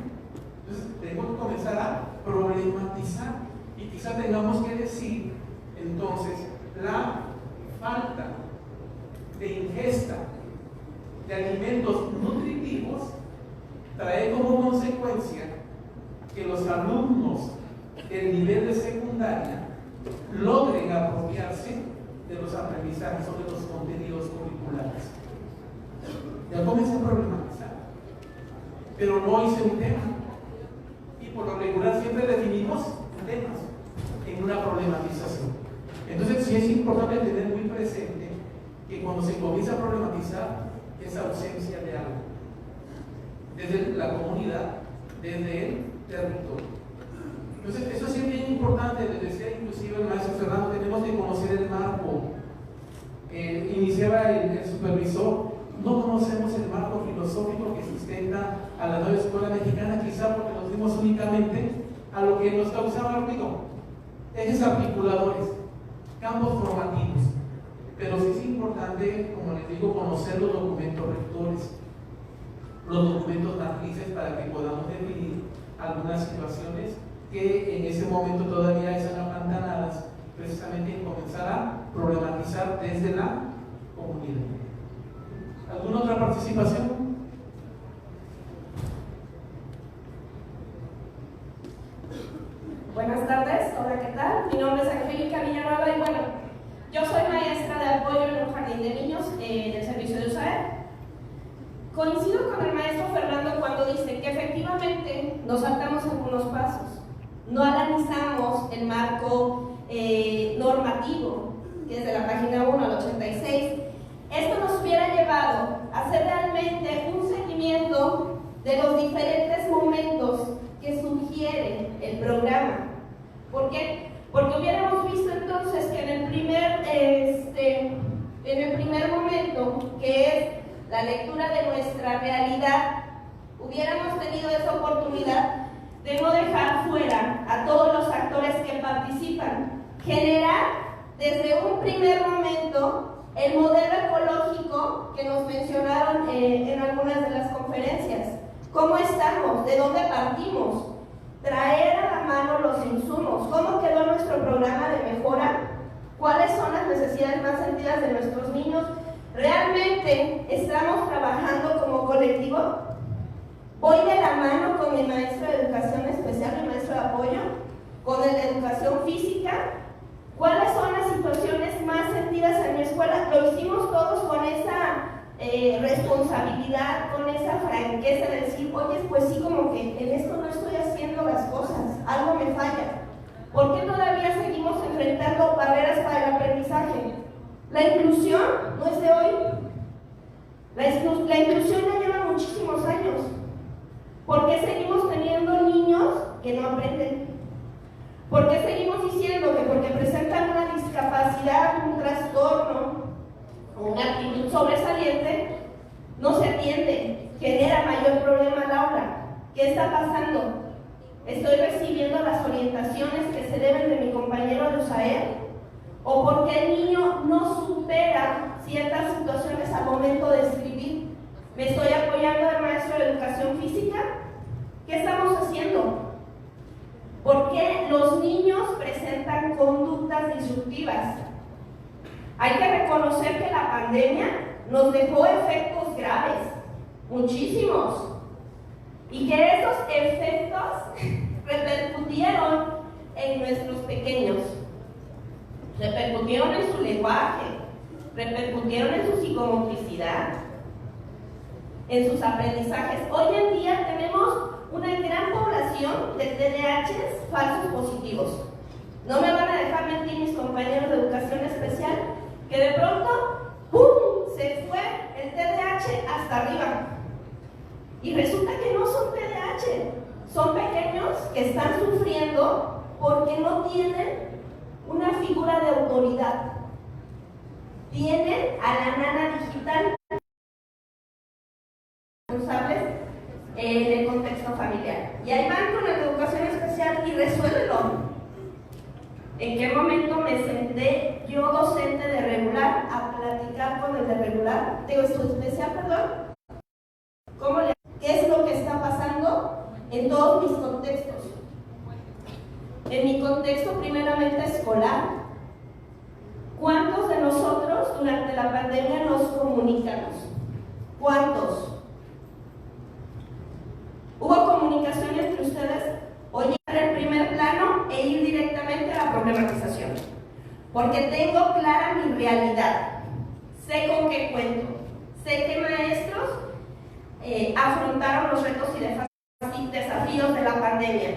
Entonces tenemos que comenzar a problematizar y quizá tengamos que decir, entonces, la falta de ingesta de alimentos nutritivos trae como consecuencia que los alumnos del nivel de secundaria logren apropiarse de los aprendizajes o de los contenidos curriculares. Ya comencé a problematizar, pero no hice un tema, y por lo regular siempre definimos temas en una problematización. Entonces sí es importante tener muy presente que cuando se comienza a problematizar esa ausencia de algo, desde la comunidad, desde el territorio. Entonces eso sí es bien importante, les decía inclusive el maestro Fernando, tenemos que conocer el marco. Iniciaba el supervisor, no conocemos el marco filosófico que sustenta a la nueva escuela mexicana, quizá porque nos dimos únicamente a lo que nos causaba ruido, ejes articuladores, campos formativos. Pero sí es importante, como les digo, conocer los documentos rectores, los documentos matrices, para que podamos definir algunas situaciones que en ese momento todavía están apantanadas, precisamente en comenzar a problematizar desde la comunidad. ¿Alguna otra participación? Buenas tardes, hola, ¿qué tal? Mi nombre es Angélica Villanueva y bueno, yo soy maestra de apoyo en un jardín de niños en el servicio de USAED. Coincido con el maestro Fernando cuando dice que efectivamente nos saltamos algunos pasos, no analizamos el marco normativo, que es de la página 1 al 86. Esto nos hubiera llevado a hacer realmente un seguimiento de los diferentes momentos que sugiere el programa. ¿Por qué? Porque hubiéramos visto entonces que en el primer momento, que es la lectura de nuestra realidad, hubiéramos tenido esa oportunidad de no dejar fuera a todos los actores que participan, generar desde un primer momento el modelo ecológico que nos mencionaron en algunas de las conferencias. ¿Cómo estamos? ¿De dónde partimos? Traer a la mano los insumos. ¿Cómo quedó nuestro programa de mejora? ¿Cuáles son las necesidades más sentidas de nuestros niños? ¿Realmente estamos trabajando como colectivo? ¿Voy de la mano con mi maestro de educación especial, mi maestro de apoyo? ¿Con el de educación física? ¿Cuáles son las situaciones más sentidas en mi escuela? Lo hicimos todos con esa responsabilidad, con esa franqueza de decir, oye, pues sí, como que en esto no estoy haciendo las cosas, algo me falla. ¿Por qué todavía seguimos enfrentando barreras para el aprendizaje? La inclusión no es de hoy. La inclusión ya lleva muchísimos años. ¿Por qué seguimos teniendo niños que no aprenden? ¿Por qué seguimos diciendo que porque presentan una discapacidad, un trastorno, una actitud sobresaliente, no se atiende, genera mayor problema al aula. ¿Qué está pasando? ¿Estoy recibiendo las orientaciones que se deben de mi compañero de USAER? ¿O porque el niño no supera ciertas situaciones al momento de escribir? ¿Me estoy apoyando al maestro de educación física? ¿Qué estamos haciendo? ¿Por qué los niños presentan conductas disruptivas? Hay que reconocer que la pandemia nos dejó efectos graves, muchísimos, y que esos efectos repercutieron en nuestros pequeños, repercutieron en su lenguaje, repercutieron en su psicomotricidad, en sus aprendizajes. Hoy en día tenemos una gran población de TDAHs falsos positivos. No me van a dejar mentir mis compañeros de educación especial, que de pronto, ¡pum!, se fue el TDAH hasta arriba. Y resulta que no son TDAH, son pequeños que están sufriendo porque no tienen una figura de autoridad. Tienen a la nana digital responsables en el contexto familiar. Y ahí van con la educación especial y resuélvelo. ¿En qué momento me senté yo, docente de regular, a platicar con el de regular? Digo, ¿es especial, perdón? ¿Qué es lo que está pasando en todos mis contextos? En mi contexto primeramente escolar, ¿cuántos de nosotros durante la pandemia nos comunicamos? ¿Cuántos? ¿Hubo comunicación entre ustedes? Oye, el primer plano e ir directamente a la problematización. Porque tengo clara mi realidad. Sé con qué cuento. Sé qué maestros afrontaron los retos y desafíos de la pandemia.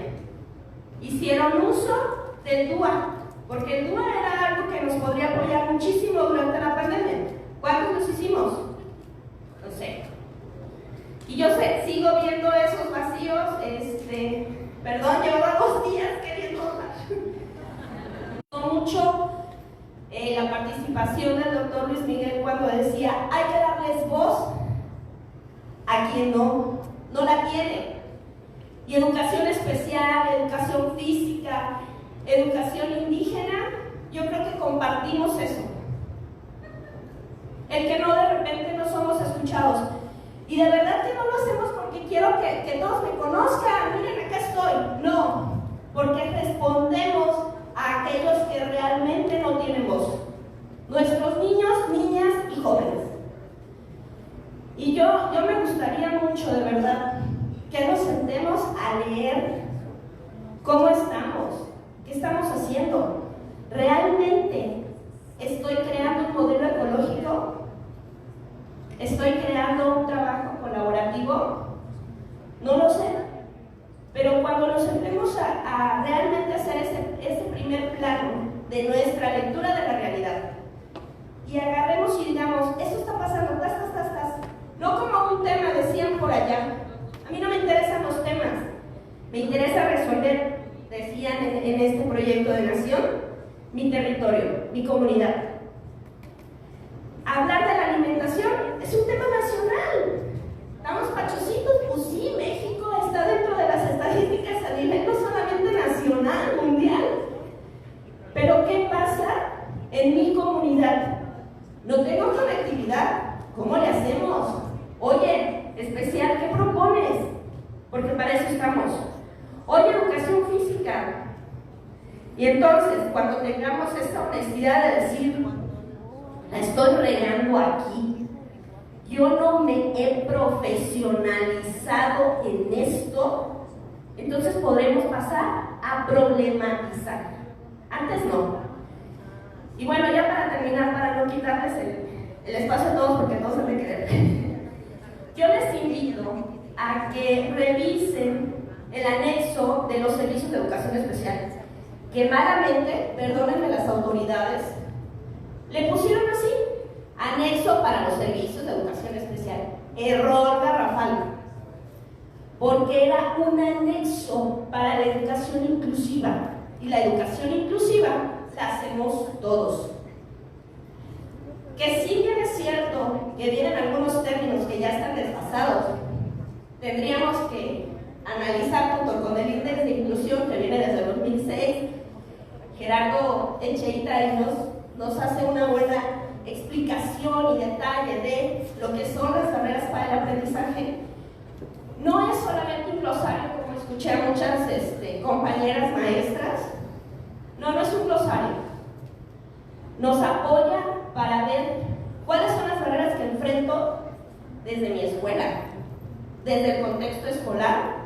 Hicieron uso del DUA, porque el DUA era algo que nos podría apoyar muchísimo durante la pandemia. ¿Cuántos los hicimos? No sé. Y yo sigo viendo esos vacíos, perdón, llevaba 2 días queriendo hablar. Mucho la participación del doctor Luis Miguel cuando decía, hay que darles voz a quien no la tiene. Y educación especial, educación física, educación indígena, yo creo que compartimos eso. El que no, de repente no somos escuchados. Y de verdad que no lo hacemos porque quiero que todos me conozcan, miren, acá estoy. No, porque respondemos a aquellos que realmente no tienen voz. Nuestros niños, niñas y jóvenes. Y yo me gustaría mucho, de verdad, que nos sentemos a leer cómo estamos, qué estamos haciendo. ¿Realmente estoy creando un modelo ecológico? ¿Estoy creando un trabajo colaborativo? No lo sé. Pero cuando nos empecemos a realmente hacer este primer plano de nuestra lectura de la realidad y agarremos y digamos, esto está pasando, no como un tema, decían por allá. A mí no me interesan los temas, me interesa resolver, decían en este proyecto de nación, mi territorio, mi comunidad. Hablar de la alimentación es un tema nacional. ¿Estamos pachositos? Pues sí, México está dentro de las estadísticas a nivel no solamente nacional, mundial. Pero ¿qué pasa en mi comunidad? No tengo conectividad. ¿Cómo le hacemos? Oye, especial, ¿qué propones? Porque para eso estamos. Oye, educación física. Y entonces, cuando tengamos esta honestidad de decir, la estoy regando aquí, yo no me he profesionalizado en esto, entonces podremos pasar a problematizar. Antes no. Y bueno, ya para terminar, para no quitarles el espacio a todos, porque todos se me quieren, yo les invito a que revisen el anexo de los servicios de educación especial, que malamente, perdónenme las autoridades, le pusieron así, anexo para los servicios de educación especial. Error garrafal, porque era un anexo para la educación inclusiva, y la educación inclusiva la hacemos todos. Que si bien es cierto que vienen algunos términos que ya están tendríamos que analizar junto con el índice de inclusión que viene desde 2006. Gerardo Echeita nos hace una buena explicación y detalle de lo que son las barreras para el aprendizaje. No es solamente un glosario, como escuché a muchas compañeras maestras. No es un glosario. Nos apoya para ver cuáles son las barreras que enfrento desde mi escuela, desde el contexto escolar,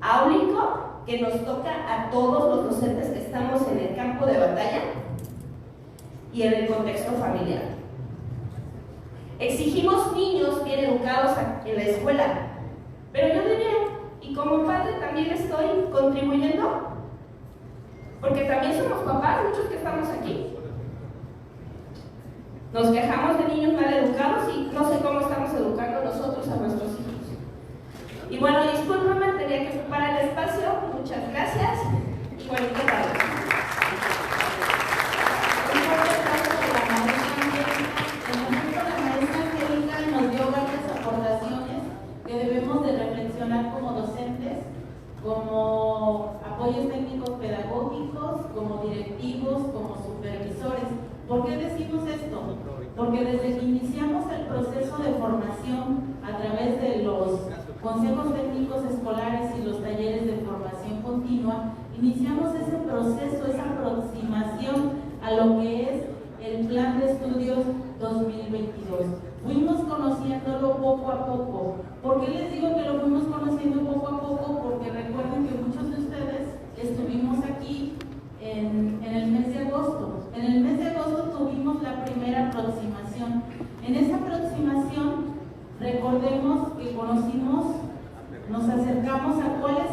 áulico, que nos toca a todos los docentes que estamos en el campo de batalla, y en el contexto familiar. Exigimos niños bien educados en la escuela, pero yo diría, y como padre también estoy contribuyendo, porque también somos papás, muchos que estamos aquí. Nos quejamos de niños mal educados y no sé cómo estamos educando nosotros a nuestros hijos. Y bueno, discúlpame, tenía que ocupar el espacio. Muchas gracias y bonita tarde. La maestra Angélica nos dio varias aportaciones que debemos de reflexionar como docentes, como apoyos técnicos pedagógicos, como directivos, como supervisores. ¿Por qué decimos esto? Porque desde que iniciamos el proceso de formación a través de los consejos técnicos escolares y los talleres de formación continua, iniciamos ese proceso, esa aproximación a lo que es el Plan de Estudios 2022. Fuimos conociéndolo poco a poco. ¿Por qué les digo que lo fuimos conociendo poco a poco? Porque recuerden que muchos de ustedes estuvimos aquí en el mes de agosto. En el mes de agosto tuvimos la primera aproximación. En esa aproximación, recordemos que conocimos, nos acercamos a cuáles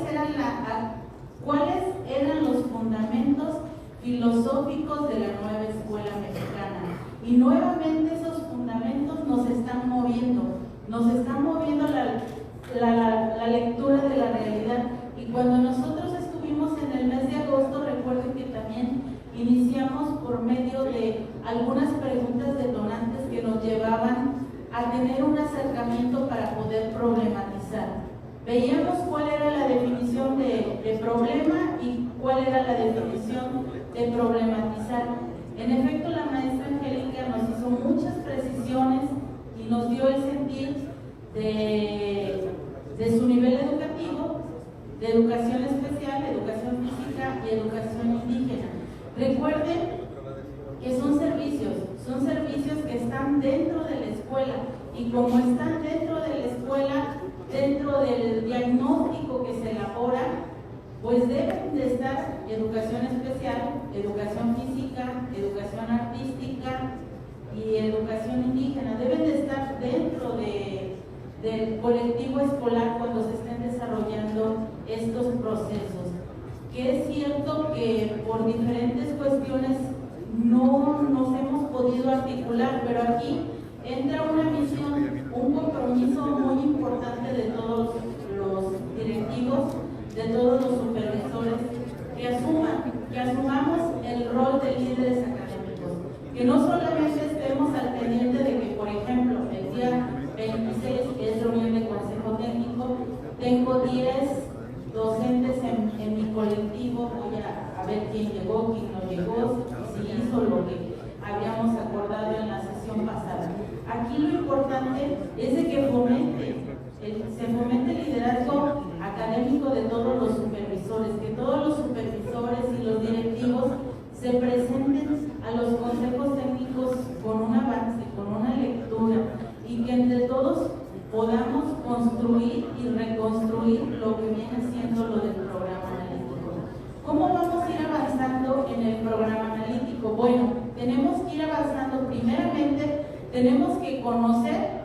eran los fundamentos filosóficos de la nueva escuela mexicana. Y nuevamente esos fundamentos nos están moviendo la lectura de la realidad. Y cuando nosotros estuvimos en el mes de agosto, recuerden que también iniciamos por medio de algunas preguntas detonantes que nos llevaban a tener un acercamiento para poder problematizar. Veíamos cuál era la definición de problema y cuál era la definición de problematizar. En efecto, la maestra Angélica nos hizo muchas precisiones y nos dio el sentir de su nivel educativo, de educación especial, educación física y educación indígena. Recuerden que son servicios que están dentro de la escuela, y como están dentro de la escuela, dentro del diagnóstico que se elabora, pues deben de estar educación especial, educación física, educación artística y educación indígena. Deben de estar dentro del colectivo escolar cuando se estén desarrollando estos procesos. Que es cierto que por diferentes cuestiones no nos hemos podido articular, pero aquí entra una misión, un compromiso muy importante de todos los directivos, de todos los supervisores, que asumamos el rol de líderes académicos, que no solamente estemos al pendiente de que, por ejemplo, el día 26 es reunión de consejo técnico, tengo 10 docentes en mi colectivo, voy a ver quién llegó, quién no llegó, si hizo lo que habíamos acordado en la sesión pasada. Aquí lo importante es de que se fomente el liderazgo académico de todos los supervisores, que todos los supervisores y los directivos se presenten a los consejos técnicos con un avance, con una lectura, y que entre todos podamos construir y reconstruir lo que viene siendo lo del programa analítico. ¿Cómo vamos a ir avanzando en el programa analítico? Bueno, tenemos que ir avanzando. Primeramente, tenemos que conocer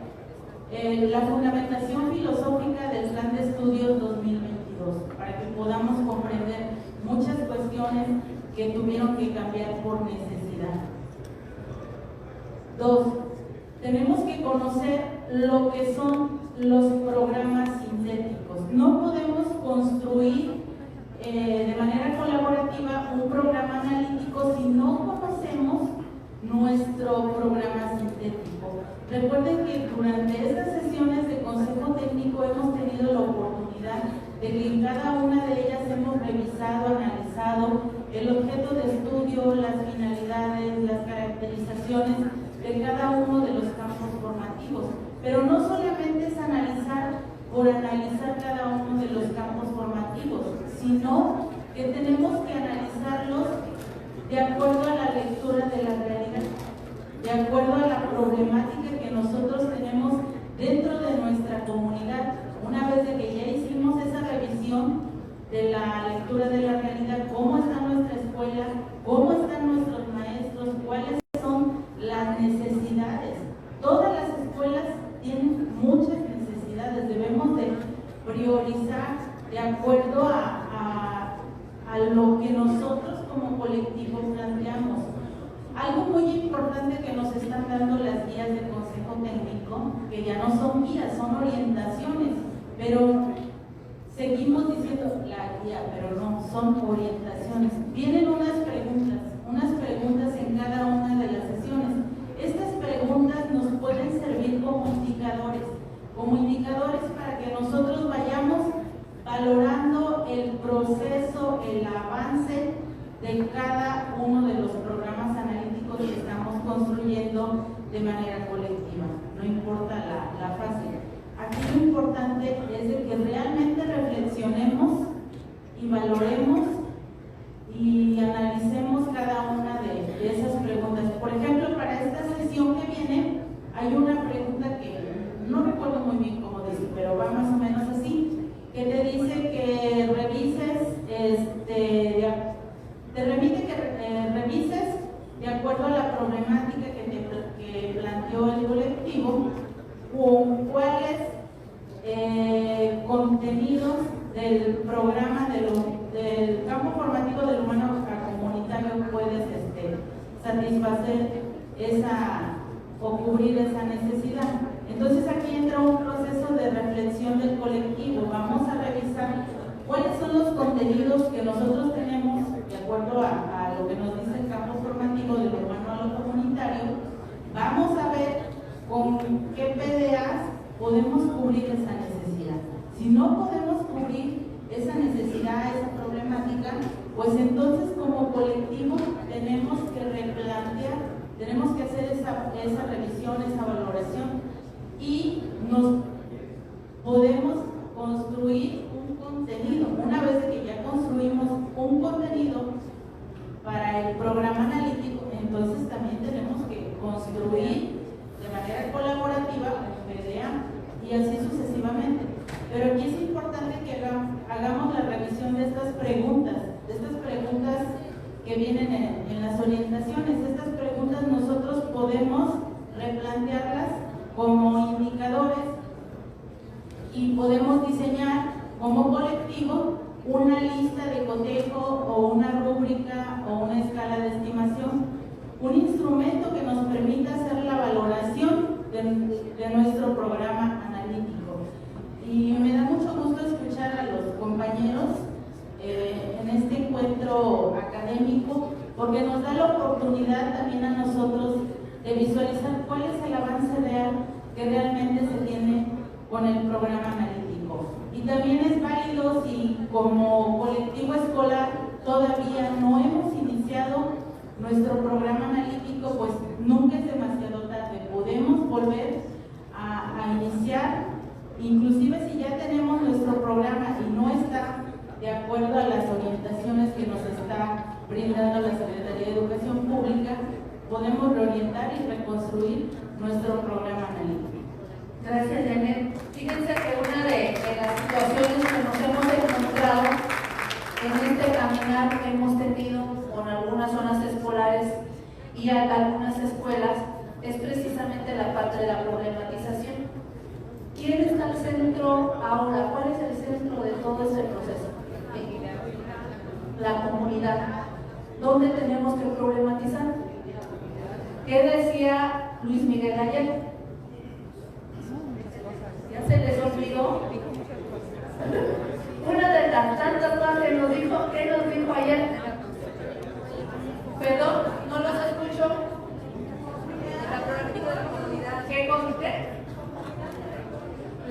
la fundamentación filosófica del Plan de Estudios 2022 para que podamos comprender muchas cuestiones que tuvieron que cambiar por necesidad. 2. Tenemos que conocer lo que son los programas sintéticos. No podemos construir de manera colaborativa un programa analítico si no conocemos nuestro programa sintético. Recuerden que durante estas sesiones de consejo técnico hemos de que en cada una de ellas hemos revisado, analizado el objeto de estudio, las finalidades, las caracterizaciones de cada uno de los campos formativos. Pero no solamente es analizar por analizar cada uno de los campos formativos, sino que tenemos que analizarlos de acuerdo a la lectura de la realidad, de acuerdo a la problemática que nosotros tenemos dentro de nuestra comunidad. Una vez de que ya hicimos esa revisión de la lectura de la realidad, cómo está nuestra escuela, cómo están nuestros maestros, cuáles son las necesidades. Todas las escuelas tienen muchas necesidades, debemos de priorizar de acuerdo a lo que nosotros como colectivo planteamos. Algo muy importante que nos están dando las guías del Consejo Técnico, que ya no son guías, son orientaciones, pero seguimos diciendo la guía, pero no, son orientaciones. Vienen unas preguntas en cada una de las sesiones. Estas preguntas nos pueden servir como indicadores para que nosotros vayamos valorando el proceso, el avance de cada uno de los programas analíticos que estamos construyendo de manera colectiva, no importa la fase. Aquí lo importante es de que realmente reflexionemos y valoremos y analicemos cada una de esas preguntas. Por ejemplo, para esta sesión que viene, hay una pregunta que no recuerdo muy bien cómo dice, pero va más o menos así, que te dice que revises, te remite que revises de acuerdo a la problemática que planteó el colectivo, con cuáles contenidos del programa del campo formativo del humano comunitario puedes satisfacer o cubrir esa necesidad. Entonces aquí entra un proceso de reflexión del colectivo. Vamos a revisar cuáles son los contenidos que nosotros tenemos de acuerdo a lo que nos dice el campo formativo del humano a lo comunitario. Vamos a ver con qué PDAs podemos cubrir esa necesidad. Si no podemos cubrir esa necesidad, esa problemática, pues entonces como colectivo tenemos que replantear, tenemos que hacer esa revisión, esa valoración, y nos podemos construir un contenido. Una vez que ya construimos un contenido para el programa analítico, entonces también tenemos que construir de manera colaborativa un PDA y así sucesivamente. Pero aquí es importante que hagamos la revisión de estas preguntas que vienen en las orientaciones. Estas preguntas nosotros podemos replantearlas como indicadores y podemos diseñar como colectivo una lista de cotejo o una rúbrica o una escala de estimación, un instrumento que nos permita hacer la valoración de nuestro programa analítico. Y me da mucho gusto escuchar a los compañeros en este encuentro académico, porque nos da la oportunidad también a nosotros de visualizar cuál es el avance real que realmente se tiene con el programa analítico. Y también es válido si como colectivo escolar todavía no hemos iniciado nuestro programa analítico, pues nunca es demasiado tarde, podemos volver a iniciar, inclusive si ya tenemos nuestro programa y no está de acuerdo a las orientaciones que nos está brindando la Secretaría de Educación Pública, podemos reorientar y reconstruir nuestro programa analítico. Gracias, Janet. Fíjense que una de las situaciones que nos hemos encontrado en este caminar que hemos tenido con algunas zonas escolares y algunas escuelas es precisamente la parte de la problematización. ¿Quién está al centro ahora? ¿Cuál es el centro de todo este proceso? La comunidad. ¿Dónde tenemos que problematizar? ¿Qué decía Luis Miguel ayer? ¿Ya se les olvidó? Una de las tantas cosas que nos dijo, ¿qué nos dijo ayer? Perdón, no los escucho. La problemática de la comunidad. ¿Qué con usted?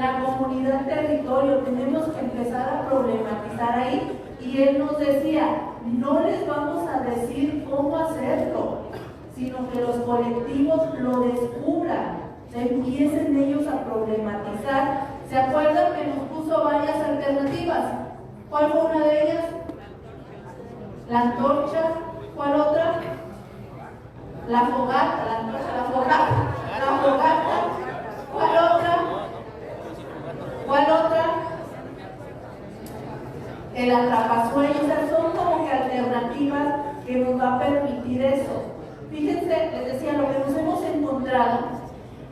la comunidad territorio, tenemos que empezar a problematizar ahí. Y él nos decía, no les vamos a decir cómo hacerlo, sino que los colectivos lo descubran, empiecen ellos a problematizar. ¿Se acuerdan que nos puso varias alternativas? ¿Cuál fue una de ellas? La antorcha. ¿Cuál otra? La fogata, la antorcha, la fogata. ¿Cuál otra? ¿Cuál otra? El atrapasueños. O sea, son como que alternativas que nos va a permitir eso. Fíjense, les decía, lo que nos hemos encontrado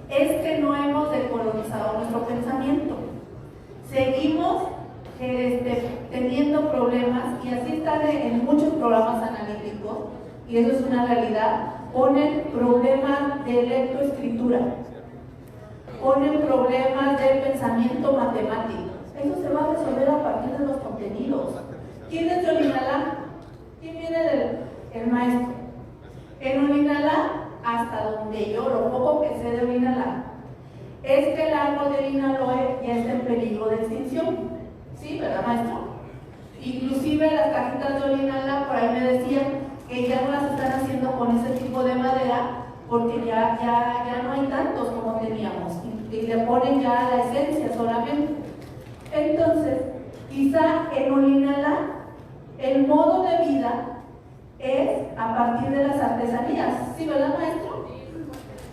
es que no hemos decolonizado nuestro pensamiento. Seguimos teniendo problemas, y así están en muchos programas analíticos, y eso es una realidad. Ponen problemas de lectoescritura, ponen problemas del pensamiento matemático. Eso se va a resolver a partir de los contenidos. ¿Quién es de Olinalá? ¿Quién viene del maestro? En Olinalá, hasta donde yo, lo poco que sé de Olinalá, es que el árbol de linaloe ya está en peligro de extinción. ¿Sí, verdad, maestro? Inclusive las cajitas de Olinalá, por ahí me decían que ya no las están haciendo con ese tipo de madera, porque ya no hay tantos como teníamos, y le ponen ya la esencia solamente. Entonces, quizá en Olinalá el modo de vida es a partir de las artesanías. ¿Sí, verdad, maestro?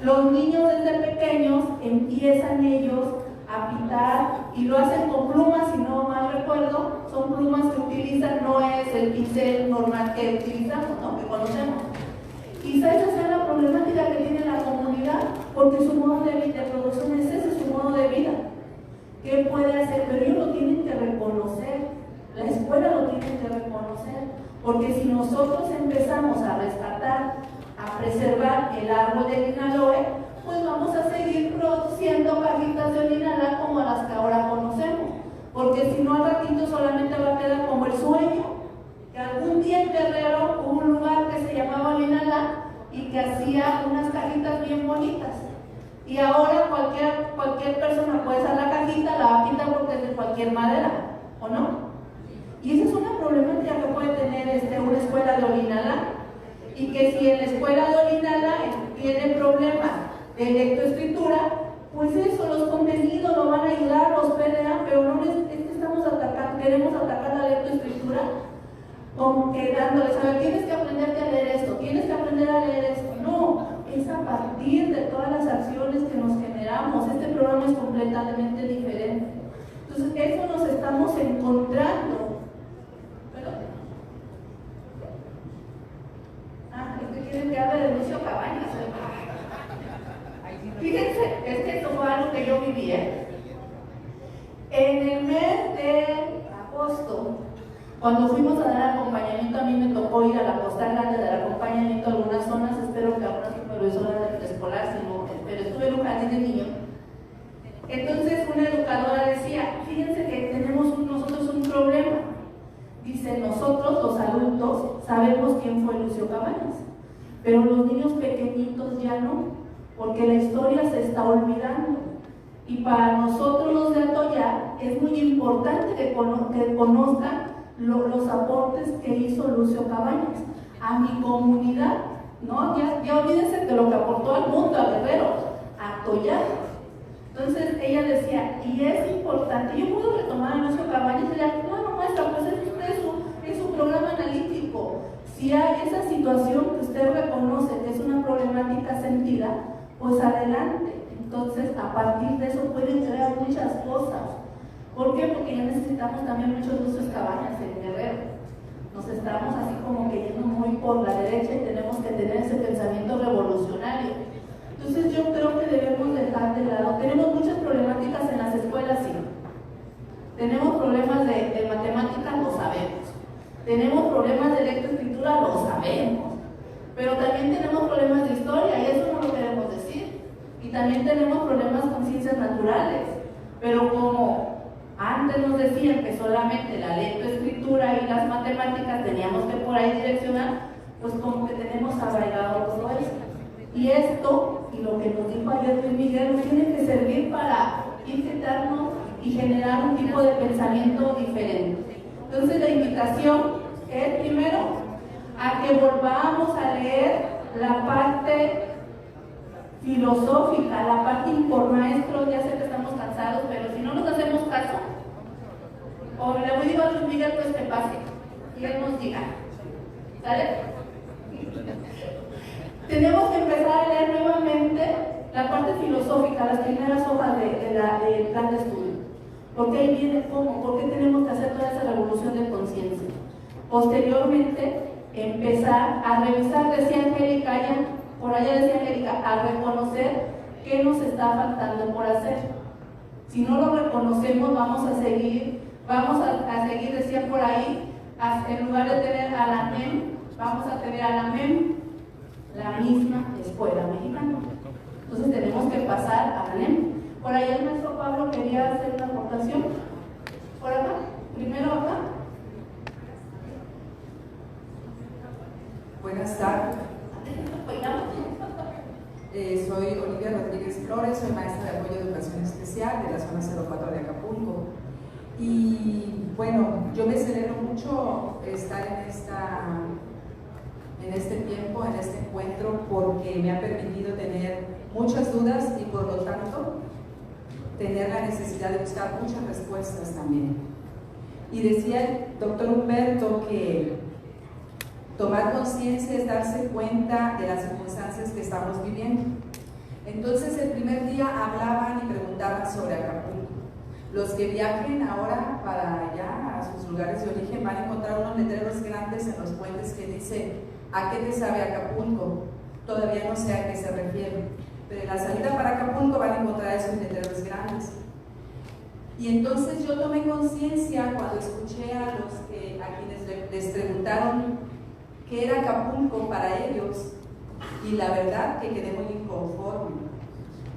Los niños desde pequeños empiezan ellos a pintar y lo hacen con plumas, si no mal recuerdo, son plumas que utilizan, no es el pincel normal que utilizamos, ¿no? Que conocemos. Quizá esa sea la problemática que tiene la comunidad, porque su modo de vida de producción es ese, su modo de vida. ¿Qué puede hacer? Pero ellos lo tienen que reconocer, la escuela lo tiene que reconocer, porque si nosotros empezamos a rescatar, a preservar el árbol de linaloe, pues vamos a seguir produciendo cajitas de Olinalá como las que ahora conocemos, porque si no al ratito solamente va a quedar como el sueño, que algún día en Guerrero hubo un lugar que se llamaba Olinalá y que hacía unas cajitas bien bonitas, y ahora cualquier persona puede usar la cajita, la va a pintar porque es de cualquier madera, ¿o no? Y esa es una problemática que puede tener una escuela de Olinalá, y que si en la escuela de Olinalá tiene problemas de lectoescritura, pues eso, los contenidos lo van a ayudar, los PDA, pero no es que estamos atacando, queremos atacar la lectoescritura como que dándoles, a ver, tienes que aprenderte a leer esto, tienes que aprender a leer esto. No, es a partir de todas las acciones que nos generamos. Este programa es completamente diferente. Entonces, eso nos estamos encontrando. Es que quieren que hable de Lucio Cabañas. Fíjense, es que esto fue algo que yo viví. En el mes de agosto, cuando fuimos a dar acompañamiento, a mí me tocó ir a la Costa Grande a dar acompañamiento a algunas zonas. Espero que a una supervisora de preescolar, pero estuve en un jardín de niños. Entonces una educadora decía, fíjense que tenemos nosotros un problema. Dice, nosotros los adultos sabemos quién fue Lucio Cabañas, pero los niños pequeñitos ya no, porque la historia se está olvidando. Y para nosotros los de Atoyac es muy importante que conozcan los aportes que hizo Lucio Cabañas a mi comunidad, ¿no? Ya olvídense de lo que aportó al mundo, a Guerrero, a Atoyac. Entonces ella decía, y es importante, yo puedo retomar a Lucio Cabañas y decía, bueno, maestra, pues es un programa analítico. Si hay esa situación que usted reconoce que es una problemática sentida, pues adelante. Entonces, a partir de eso pueden crear muchas cosas. ¿Por qué? Porque ya necesitamos también muchos Lucios Cabañas en Guerrero. Nos estamos así como que yendo muy por la derecha y tenemos que tener ese pensamiento revolucionario. Entonces, yo creo que debemos dejar de lado. Tenemos muchas problemáticas en las escuelas, sí. Tenemos problemas de matemáticas, lo sabemos. Tenemos problemas de lectoescritura, lo sabemos. Pero también tenemos problemas de historia, y eso no lo queremos decir. Y también tenemos problemas con ciencias naturales. Pero como antes nos decían que solamente la lectoescritura y las matemáticas teníamos que por ahí direccionar, pues como que tenemos arraigado todo eso. Y esto, y lo que nos dijo ayer Luis Miguel, nos tiene que servir para intentarnos y generar un tipo de pensamiento diferente. Entonces la invitación es primero a que volvamos a leer la parte filosófica, la parte por maestro. Ya sé que estamos cansados, pero si no nos hacemos caso, o le voy a decir a Luis Miguel, pues que pase y él nos diga, ¿sale? Tenemos que empezar a leer nuevamente la parte filosófica, las primeras hojas del plan de estudio. Porque ahí viene cómo, por qué tenemos que hacer toda esa revolución de conciencia. Posteriormente, empezar a revisar, decía Angélica, por allá decía Angélica, a reconocer qué nos está faltando por hacer. Si no lo reconocemos, vamos a seguir, decía por ahí, en lugar de tener a la MEM, vamos a tener a la MEM, la misma escuela mexicana. Entonces tenemos que pasar a la NEM. Por ahí el maestro Pablo quería hacer una aportación. Por acá, primero acá. Buenas tardes. Soy Olivia Rodríguez Flores, soy maestra de apoyo de educación especial de la zona 04 de Acapulco. Y bueno, yo me celebro mucho estar en este tiempo, en este encuentro, porque me ha permitido tener muchas dudas y por lo tanto tener la necesidad de buscar muchas respuestas también. Y decía el doctor Humberto que tomar conciencia es darse cuenta de las circunstancias que estamos viviendo. Entonces el primer día hablaban y preguntaban sobre Acapulco. Los que viajen ahora para allá, a sus lugares de origen, van a encontrar unos letreros grandes en los puentes que dicen ¿a qué te sabe Acapulco? Todavía no sé a qué se refiere, pero en la salida para Acapulco van a encontrar esos letreros grandes. Y entonces yo tomé conciencia cuando escuché a quienes les preguntaron qué era Acapulco para ellos, y la verdad que quedé muy inconforme.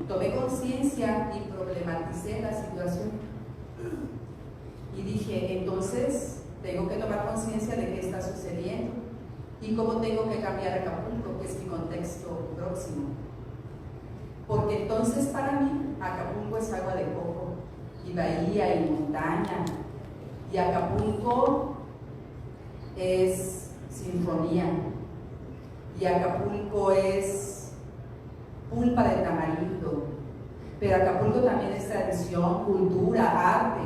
Tomé conciencia y problematicé la situación. Y dije, entonces tengo que tomar conciencia de qué está sucediendo y cómo tengo que cambiar Acapulco, que es mi contexto próximo. Porque entonces para mí Acapulco es agua de coco y bahía y montaña, y Acapulco es sinfonía, y Acapulco es pulpa de tamarindo, pero Acapulco también es tradición, cultura, arte.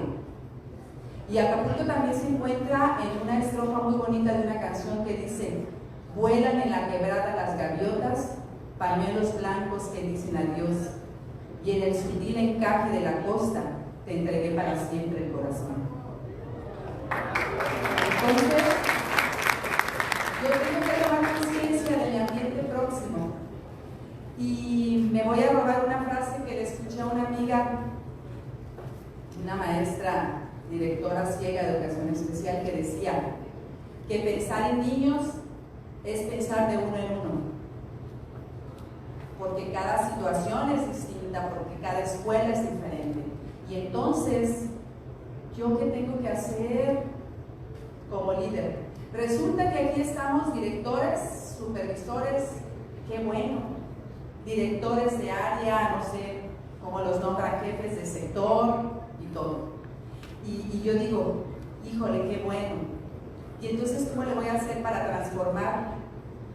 Y Acapulco también se encuentra en una estrofa muy bonita de una canción que dice: vuelan en la quebrada las gaviotas, pañuelos blancos que dicen adiós, y en el sutil encaje de la costa te entregué para siempre el corazón. Entonces, yo tengo que tomar conciencia de mi ambiente próximo, y me voy a robar una frase que le escuché a una amiga, una maestra directora ciega de educación especial, que decía que pensar en niños es pensar de uno en uno, porque cada situación es distinta, porque cada escuela es diferente. Y entonces, ¿yo qué tengo que hacer como líder? Resulta que aquí estamos directores, supervisores, qué bueno, directores de área, no sé, como los nombran, jefes de sector y todo. Y yo digo, híjole, qué bueno. Y entonces, ¿cómo le voy a hacer para transformar?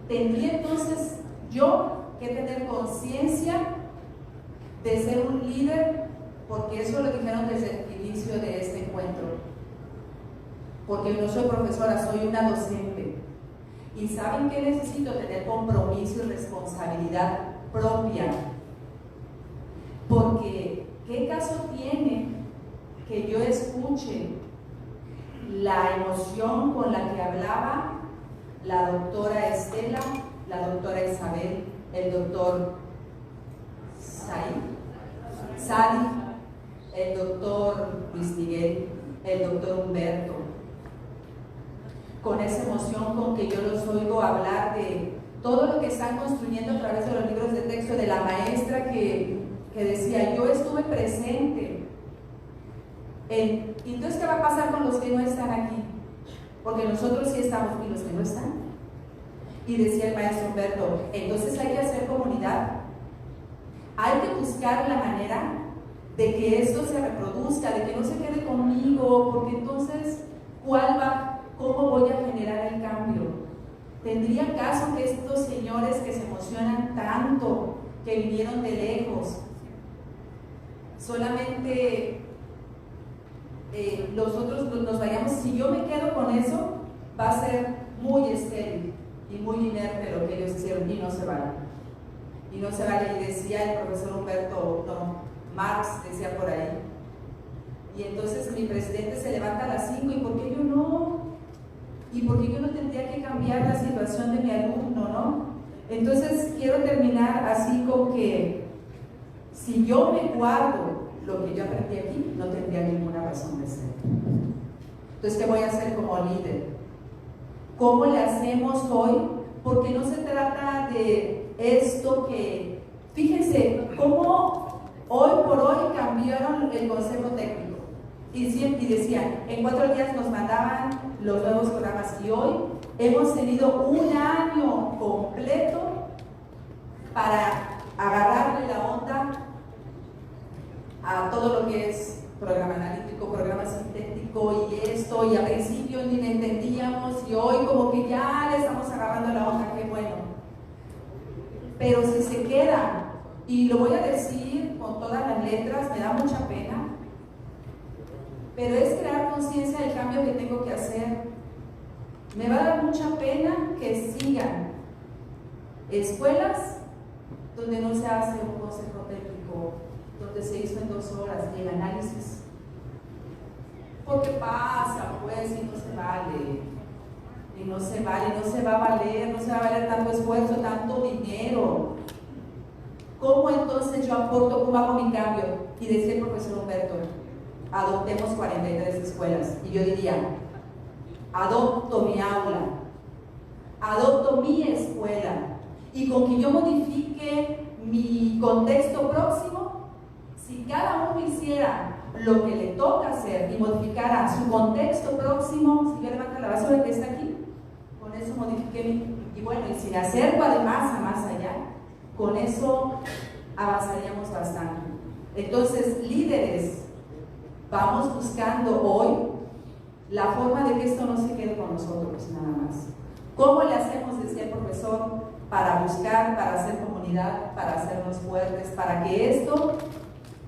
Tendría entonces yo que tener conciencia de ser un líder, porque eso lo dijeron desde el inicio de este encuentro. Porque no soy profesora, soy una docente. Y ¿saben qué necesito? Tener compromiso y responsabilidad propia. Porque, ¿qué caso tiene que yo escuche la emoción con la que hablaba la doctora Estela, la doctora Isabel, el doctor Sadi, el doctor Luis Miguel, el doctor Humberto, con esa emoción con que yo los oigo hablar de todo lo que están construyendo a través de los libros de texto, de la maestra que decía, yo estuve presente. Y entonces, ¿qué va a pasar con los que no están aquí? Porque nosotros sí estamos y los que no están. Y decía el maestro Humberto, entonces hay que hacer comunidad. Hay que buscar la manera de que esto se reproduzca, de que no se quede conmigo, porque entonces, ¿cómo voy a generar el cambio? ¿Tendría caso que estos señores que se emocionan tanto, que vinieron de lejos, solamente nosotros nos vayamos? Si yo me quedo con eso, va a ser muy estéril y muy inerte lo que ellos hicieron, y no se vale. Y no se vale, y decía el profesor Humberto, no, Marx decía por ahí. Y entonces mi presidente se levanta a las 5, ¿y por qué yo no? ¿Y por qué yo no tendría que cambiar la situación de mi alumno, no? Entonces quiero terminar así con que si yo me guardo lo que yo aprendí aquí, no tendría ninguna razón de ser. Entonces, ¿qué voy a hacer como líder? ¿Cómo le hacemos hoy? Porque no se trata de esto que, fíjense, cómo hoy por hoy cambiaron el consejo técnico y decían, en 4 días nos mandaban los nuevos programas, y hoy hemos tenido un año completo para agarrarle la onda a todo lo que es programa analítico, programa sintético y esto, y al principio ni le entendíamos, y hoy como que ya le estamos agarrando la onda, qué bueno. Pero si se queda, y lo voy a decir con todas las letras, me da mucha pena, pero es crear conciencia del cambio que tengo que hacer. Me va a dar mucha pena que sigan escuelas donde no se hace un consejo técnico, donde se hizo en 2 horas el análisis. Porque pasa, pues, y no se vale. Y no se vale, no se va a valer, no se va a valer tanto esfuerzo, tanto dinero. ¿Cómo entonces yo aporto, cómo hago mi cambio? Y decía el profesor Humberto, adoptemos 43 escuelas. Y yo diría, adopto mi aula, adopto mi escuela, y con que yo modifique mi contexto próximo, si cada uno hiciera lo que le toca hacer y modificara su contexto próximo, si yo levanto la basura que está aquí, con eso modifiqué y bueno, y si me acerco además a más allá, con eso avanzaríamos bastante. Entonces, líderes, vamos buscando hoy la forma de que esto no se quede con nosotros nada más. ¿Cómo le hacemos, decía el profesor, para buscar, para hacer comunidad, para hacernos fuertes, para que esto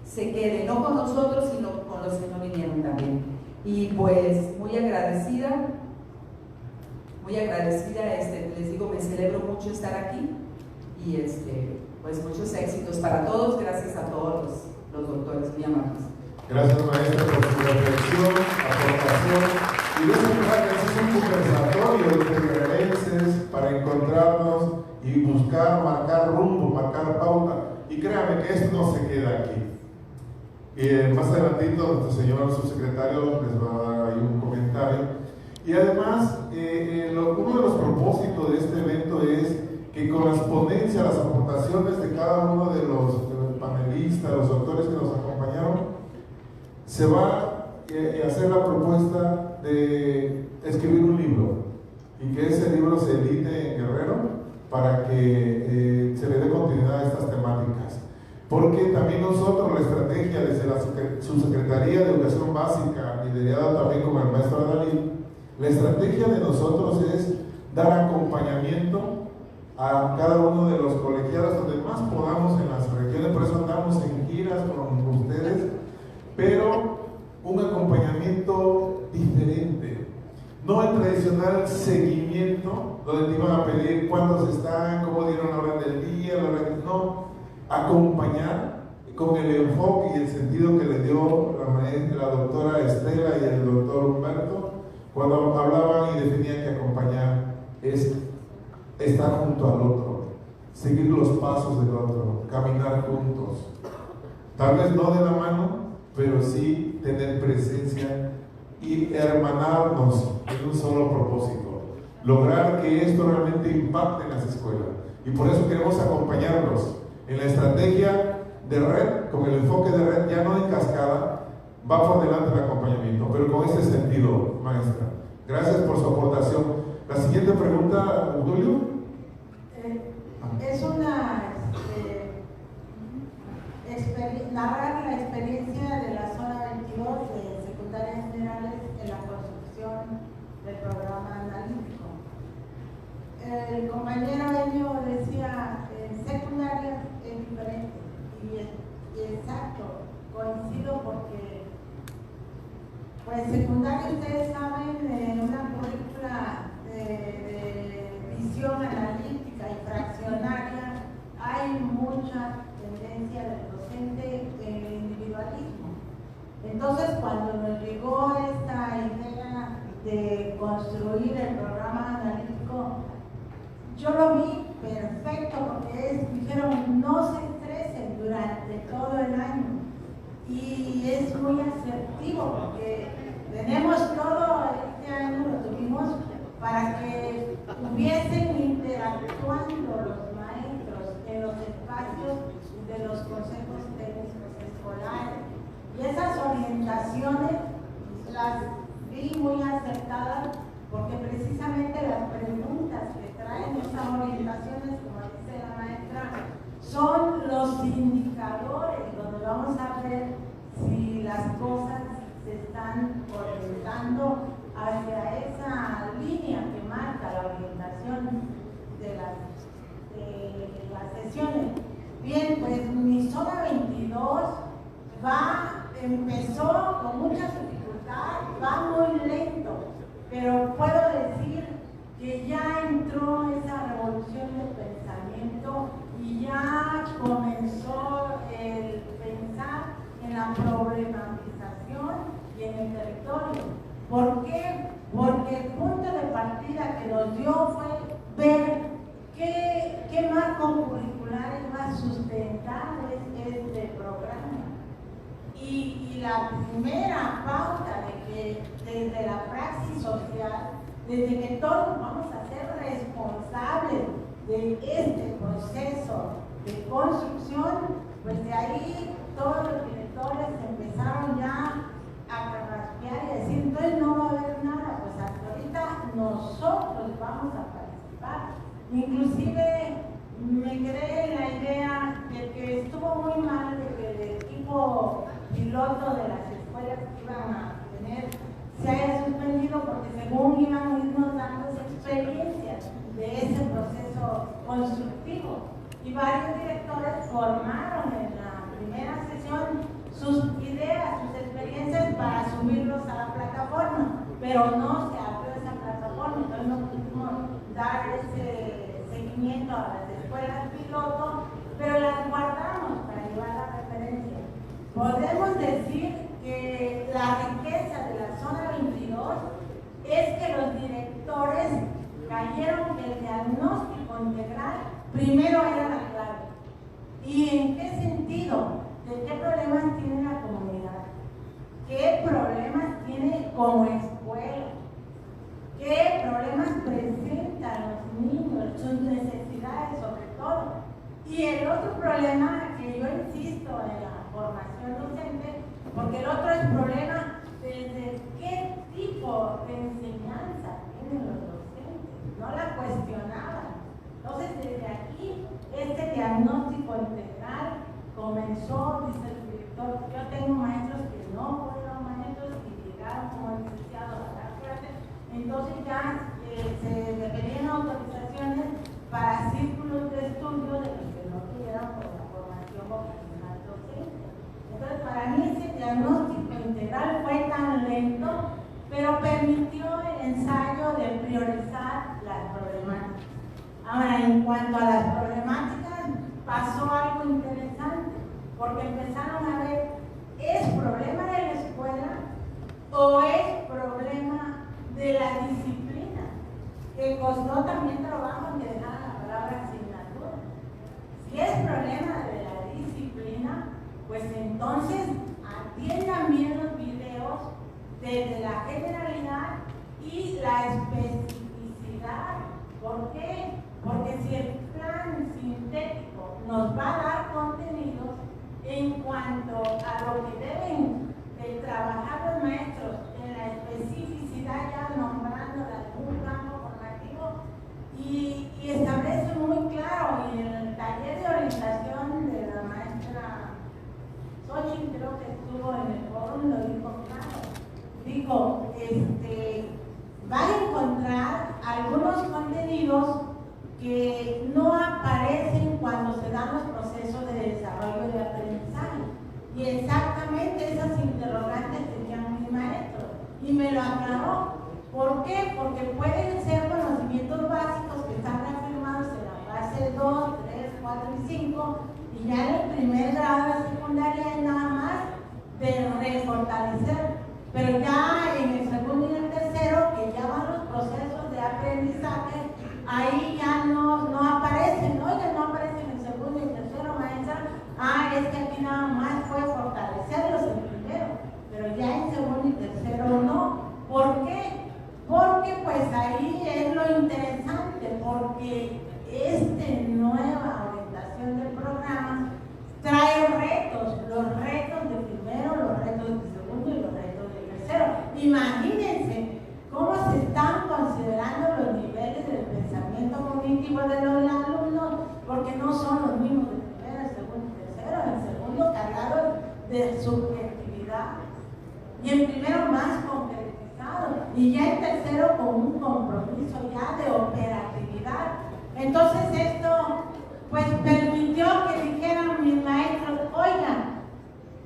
se quede, no con nosotros, sino con los que no vinieron también? Y pues muy agradecida, les digo, me celebro mucho estar aquí, y pues muchos éxitos para todos, gracias a todos los doctores, muy amables. Gracias, maestra, por su reflexión, aportación. Y de esa manera que es un conversatorio de guerrerenses para encontrarnos y buscar, marcar rumbo, marcar pauta. Y créanme que esto no se queda aquí. Más adelantito, nuestro señor subsecretario les va a dar ahí un comentario. Y además, uno de los propósitos de este evento es que con las ponencias, las aportaciones de cada uno de los panelistas, los doctores que nos acompañaron, se va a hacer la propuesta de escribir un libro, y que ese libro se edite en Guerrero para que se le dé continuidad a estas temáticas. Porque también nosotros, la estrategia desde la Subsecretaría de Educación Básica, liderada también con el maestro Adalí, la estrategia de nosotros es dar acompañamiento a cada uno de los colegiados donde más podamos en las regiones. Por eso andamos en giras con ustedes, pero un acompañamiento diferente, no el tradicional seguimiento donde te iban a pedir cuántos están, cómo dieron la hora del día, no, acompañar con el enfoque y el sentido que le dio la doctora Estela y el doctor Humberto cuando hablaban y definían que acompañar es estar junto al otro, seguir los pasos del otro, caminar juntos, tal vez no de la mano, pero sí tener presencia y hermanarnos en un solo propósito, lograr que esto realmente impacte en las escuelas. Y por eso queremos acompañarlos en la estrategia de red, con el enfoque de red, ya no en cascada, va por delante el acompañamiento, pero con ese sentido, maestra. Gracias por su aportación. La siguiente pregunta, Julio. Es una narrar la experiencia perfecto porque dijeron no se estresen durante todo el año y es muy asertivo porque tenemos todo este año, lo tuvimos para que hubiesen interactuando los maestros en los espacios de los consejos técnicos escolares y esas orientaciones las vi muy acertadas porque precisamente las preguntas que traen esas orientaciones, como dice la maestra, son los indicadores donde vamos a ver si las cosas se están orientando hacia esa línea que marca la orientación de las sesiones. Bien, pues mi zona 22 empezó con mucha dificultad, va muy lento, pero puedo decir que ya entró esa revolución del pensamiento y ya comenzó el pensar en la problematización y en el territorio. ¿Por qué? Porque el punto de partida que nos dio fue ver qué marcos curriculares va a sustentar este programa. Y la primera pauta de que desde la praxis social, desde que todos vamos a ser responsables de este proceso de construcción, pues de ahí todos los directores empezaron ya a carraspear y decir, entonces no va a haber nada, pues hasta ahorita nosotros vamos a participar. Inclusive me quedé en la idea de que estuvo muy mal de que el equipo piloto de las escuelas que iban a tener se haya suspendido porque según iban a irnos dando experiencias de ese proceso constructivo y varios directores formaron en la primera sesión sus ideas, sus experiencias para subirlos a la plataforma, pero no se abrió esa plataforma, entonces no pudimos dar ese seguimiento a las escuelas piloto, pero las guardamos para llevar la referencia. Podemos decir que la riqueza de la zona 22 es que los directores cayeron que el diagnóstico integral primero era la clave. ¿Y en qué sentido? ¿De qué problemas tiene la comunidad? ¿Qué problemas tiene como escuela? ¿Qué problemas presentan los niños? Sus necesidades sobre todo. Y el otro problema que yo insisto en la formación docente, porque el otro es problema desde qué tipo de enseñanza tienen los docentes, no la cuestionaban. Entonces desde aquí este diagnóstico integral comenzó, dice el director, yo tengo maestros que no fueron maestros y llegaron como licenciados a dar clases, entonces ya se requerían autorizaciones para círculos de estudio de los que no tuvieran por la formación vocacional docente. Entonces para mí ese diagnóstico integral fue tan lento, pero permitió el ensayo de priorizar las problemáticas. Ahora, en cuanto a las problemáticas, pasó algo interesante, porque empezaron a ver, ¿es problema de la escuela o es problema de la disciplina? Que costó también trabajo en dejar la palabra asignatura. Si es problema de la disciplina, pues entonces atiendan bien los videos desde la generalidad y la especificidad. ¿Por qué? Porque si el plan sintético nos va a dar contenidos en cuanto a lo que deben trabajar los maestros en la especificidad, ya nombrando algún campo formativo, y establece muy claro, y en el taller de orientación de la maestra Xochitl, creo que estuvo en el foro, lo dijo claro, dijo, va a encontrar algunos contenidos que no aparecen cuando se dan los procesos de desarrollo de aprendizaje. Y exactamente esas interrogantes tenían mis maestros. Y me lo aclaró. ¿Por qué? Porque pueden ser conocimientos básicos que están reafirmados en la fase 2, 3, 4 y 5. Y ya en el primer grado de secundaria es nada más de refortalecer. Pero ya en el segundo y el tercero, que ya van los procesos de aprendizaje, ahí ya no aparece pues permitió que dijeran mis maestros, oigan,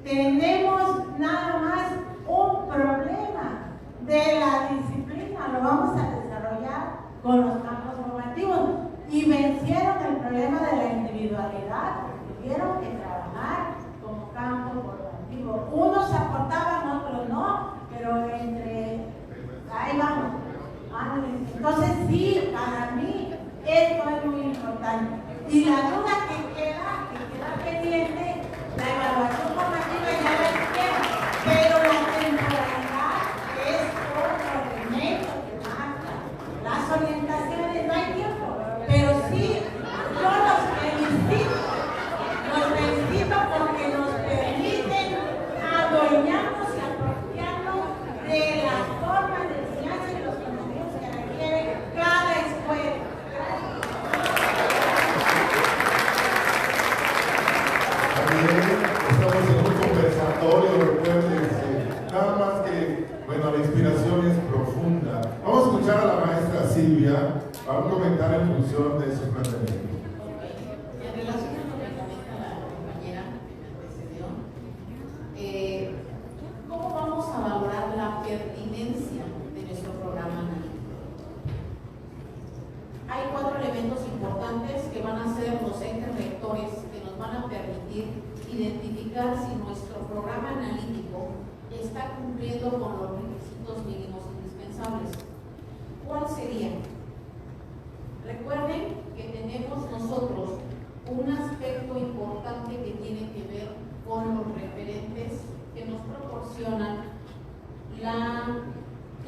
tenemos nada más un problema de la disciplina, lo vamos a desarrollar con los campos formativos, y vencieron el problema de la individualidad, tuvieron que trabajar como campo formativo. Unos aportaban, otros no, pero ahí vamos. Entonces sí, para mí esto es muy importante. Y la duda que queda pendiente, la evaluación formativa ya la hicieron, pero la temporalidad es otro elemento que marca las orientaciones, no hay tiempo, pero sí, yo los felicito porque nos permiten adueñarnos y apropiarnos de la forma de enseñanza y los contenidos que requiere cada escuela. Estamos en un conversatorio, recuerden, nada más que, bueno, la inspiración es profunda. Vamos a escuchar a la maestra Silvia para un comentario en función de su planteamiento. En relación a lo que comenta la compañera que me antecedió, ¿cómo vamos a valorar la pertinencia de nuestro programa analítico? Hay 4 elementos importantes que van a ser los entes rectores que nos van a permitir identificar si nuestro programa analítico está cumpliendo con los requisitos mínimos indispensables. ¿Cuál sería? Recuerden que tenemos nosotros un aspecto importante que tiene que ver con los referentes que nos proporcionan la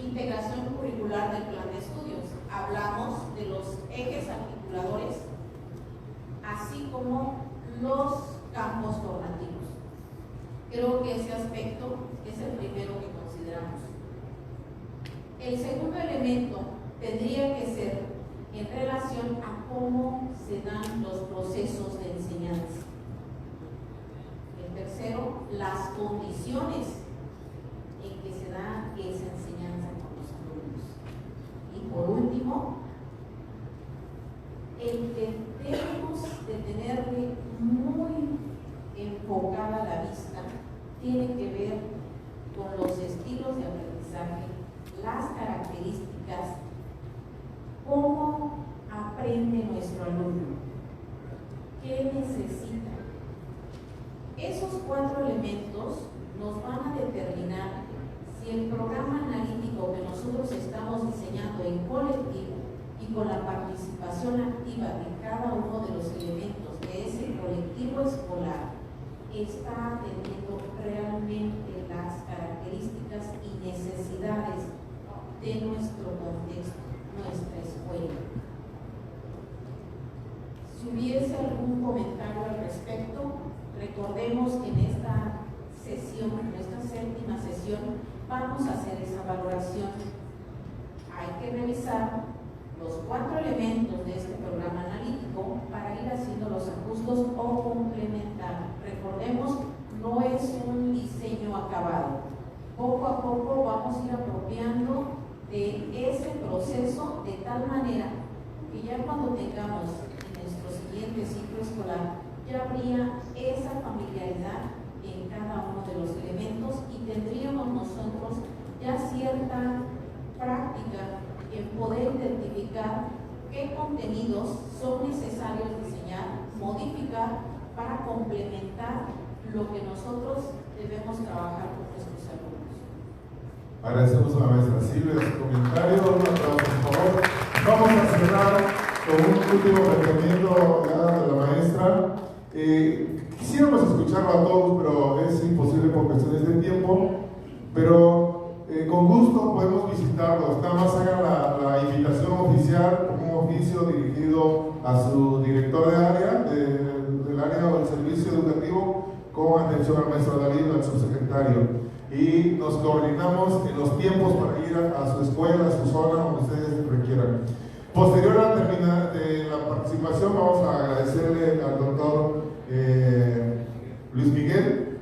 integración curricular del plan de estudios. Hablamos de los ejes articuladores, así como los campos formativos. Creo que ese aspecto es el primero que consideramos. El segundo elemento tendría que ser en relación a cómo se dan los procesos de enseñanza. El tercero, las condiciones en que se da esa enseñanza con los alumnos. Y por último, el que debemos de tenerle muy enfocada la vista tiene que ver con los estilos de aprendizaje, las características, cómo aprende nuestro alumno, qué necesita. Esos 4 elementos nos van a determinar si el programa analítico que nosotros estamos diseñando en colectivo y con la participación activa de cada uno de los elementos de ese colectivo escolar está atendiendo realmente las características y necesidades de nuestro contexto, nuestra escuela. Si hubiese algún comentario al respecto, recordemos que en esta sesión, en esta 7ª sesión, vamos a hacer esa valoración. Hay que revisar los 4 elementos de este programa analítico para ir haciendo los ajustes o complementar. Recordemos, no es un diseño acabado. Poco a poco vamos a ir apropiando de ese proceso de tal manera que ya cuando tengamos en nuestro siguiente ciclo escolar ya habría esa familiaridad en cada uno de los elementos y tendríamos nosotros ya cierta práctica en poder identificar qué contenidos son necesarios diseñar, modificar para complementar lo que nosotros debemos trabajar con nuestros alumnos. Agradecemos a la maestra Silvia su comentario. Un aplauso, por favor. Vamos a cerrar con un último planteamiento de la maestra. Quisiéramos escucharlo a todos, pero es imposible por cuestiones de tiempo. Pero con gusto podemos visitarlos. Nada más hagan la invitación oficial como un oficio dirigido a su director de área, del área del servicio educativo, con atención al maestro David, al subsecretario. Y nos coordinamos en los tiempos para ir a su escuela, a su zona, donde ustedes requieran. Posterior a terminar la participación, vamos a agradecerle al doctor Luis Miguel,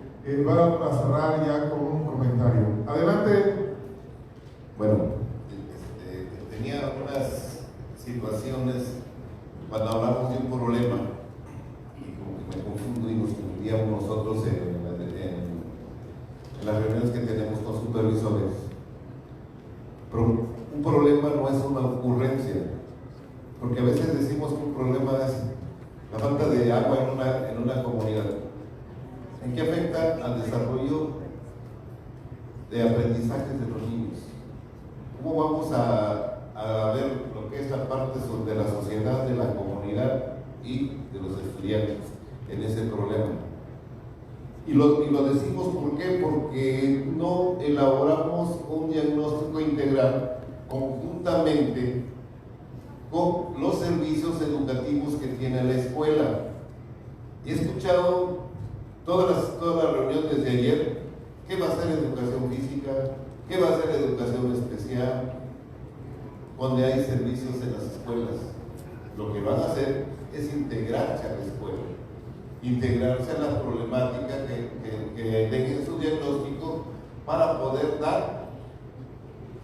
va a cerrar ya con un comentario. Adelante. Bueno, tenía unas situaciones cuando hablamos de un problema que tenemos con supervisores. Pero un problema no es una ocurrencia, porque a veces decimos que un problema es la falta de agua en una comunidad. ¿En qué afecta al desarrollo de aprendizajes de los niños? ¿Cómo vamos a ver lo que es la parte de la sociedad, de la comunidad y de los estudiantes en ese problema? Y lo decimos ¿por qué? Porque no elaboramos un diagnóstico integral conjuntamente con los servicios educativos que tiene la escuela. He escuchado todas las reuniones de ayer. ¿Qué va a ser educación física? ¿Qué va a ser educación especial? Donde hay servicios en las escuelas. Lo que van a hacer es integrarse a la escuela, integrarse a la problemática que dejen su diagnóstico para poder dar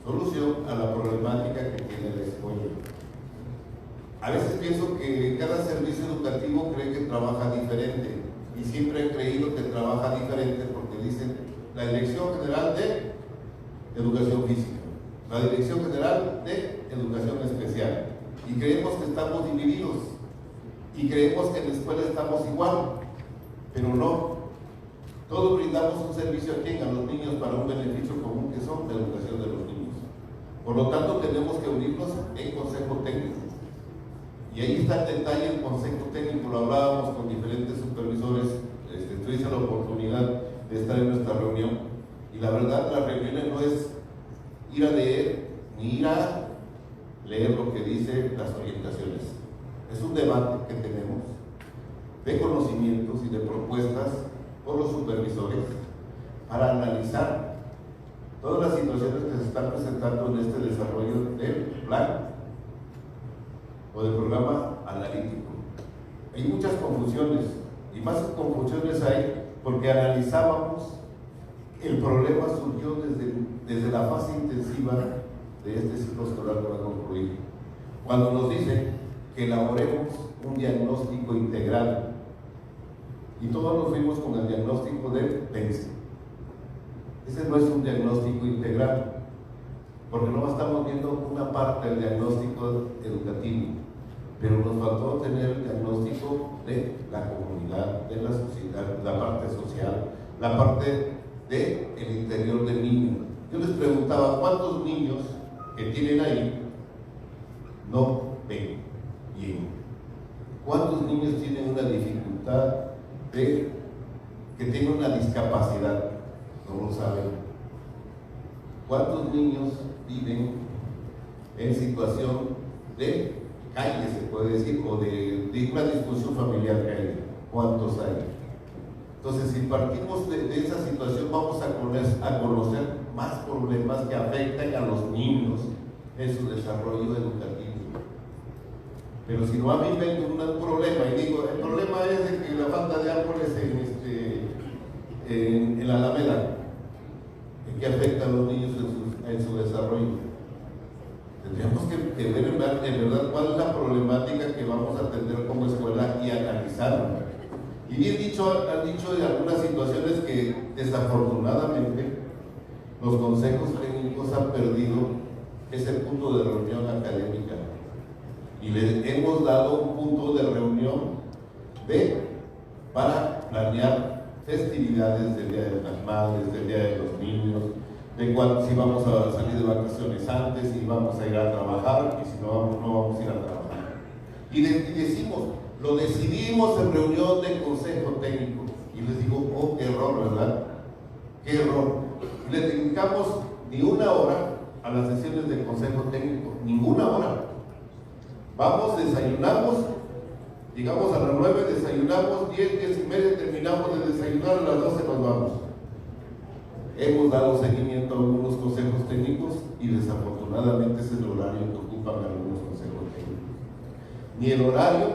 solución a la problemática que tiene la escuela. A veces pienso que cada servicio educativo cree que trabaja diferente, y siempre he creído que trabaja diferente porque dicen la Dirección General de Educación Física, la Dirección General de Educación Especial, y creemos que estamos divididos y creemos que en la escuela estamos igual, pero no. Todos brindamos un servicio aquí a los niños para un beneficio común, que son la educación de los niños. Por lo tanto, tenemos que unirnos en consejo técnico. Y ahí está el detalle del consejo técnico. Lo hablábamos con diferentes supervisores. Tuviste la oportunidad de estar en nuestra reunión. Y la verdad, las reuniones no es ir a leer, ni ir a leer lo que dicen las orientaciones. Es un debate que tenemos de conocimientos y de propuestas por los supervisores para analizar todas las situaciones que se están presentando en este desarrollo del plan o del programa analítico. Hay muchas confusiones, y más confusiones hay porque analizábamos el problema surgió desde la fase intensiva de este ciclo escolar que va a concluir, cuando nos dicen que elaboremos un diagnóstico integral, y todos nos fuimos con el diagnóstico del PENSE. Ese no es un diagnóstico integral, porque no estamos viendo una parte del diagnóstico educativo, pero nos faltó tener el diagnóstico de la comunidad, de la sociedad, la parte social, la parte del interior del niño. Yo les preguntaba, ¿cuántos niños que tienen ahí no ven bien? ¿Cuántos niños tienen una dificultad que tienen una discapacidad? No lo saben. ¿Cuántos niños viven en situación de calle, se puede decir, o de una discusión familiar que hay? ¿Cuántos hay? Entonces, si partimos de esa situación, vamos a conocer más problemas que afectan a los niños en su desarrollo educativo. Pero si no a mí vengo un problema y digo, el problema es de que la falta de árboles en la Alameda, que afecta a los niños en su desarrollo. Tendríamos que ver en verdad cuál es la problemática que vamos a atender como escuela y analizarla. Y bien dicho, han dicho de algunas situaciones que desafortunadamente los consejos técnicos han perdido ese punto de reunión académica. Y le hemos dado un punto de reunión para planear festividades del Día de las Madres, del Día de los Niños, de si vamos a salir de vacaciones antes, si vamos a ir a trabajar, y si no vamos a ir a trabajar. Y decimos, lo decidimos en reunión de consejo técnico. Y les digo, oh, qué error, ¿verdad? Qué error. Y le dedicamos ni una hora a las sesiones de consejo técnico, ninguna hora. Vamos, desayunamos, llegamos a las 9, desayunamos, 10 y media, terminamos de desayunar, a las 12 nos vamos. Hemos dado seguimiento a algunos consejos técnicos y desafortunadamente ese es el horario que ocupan algunos consejos técnicos. Ni el horario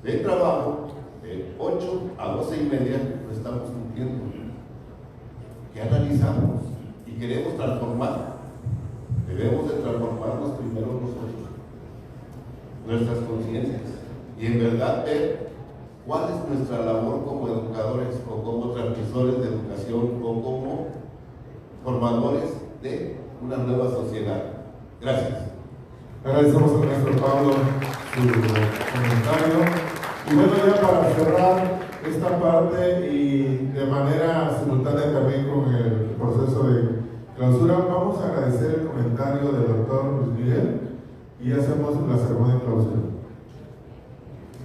de trabajo de 8 a 12 y media lo estamos cumpliendo. ¿Qué analizamos? Y queremos transformar. Debemos de transformarnos primero nosotros, nuestras conciencias, y en verdad ver cuál es nuestra labor como educadores o como transmisores de educación o como formadores de una nueva sociedad. Gracias. Agradecemos al maestro Pablo su comentario. Y bueno, ya para cerrar esta parte y de manera simultánea también con el proceso de clausura, vamos a agradecer el comentario del doctor Luis Miguel y hacemos la ceremonia de clausura.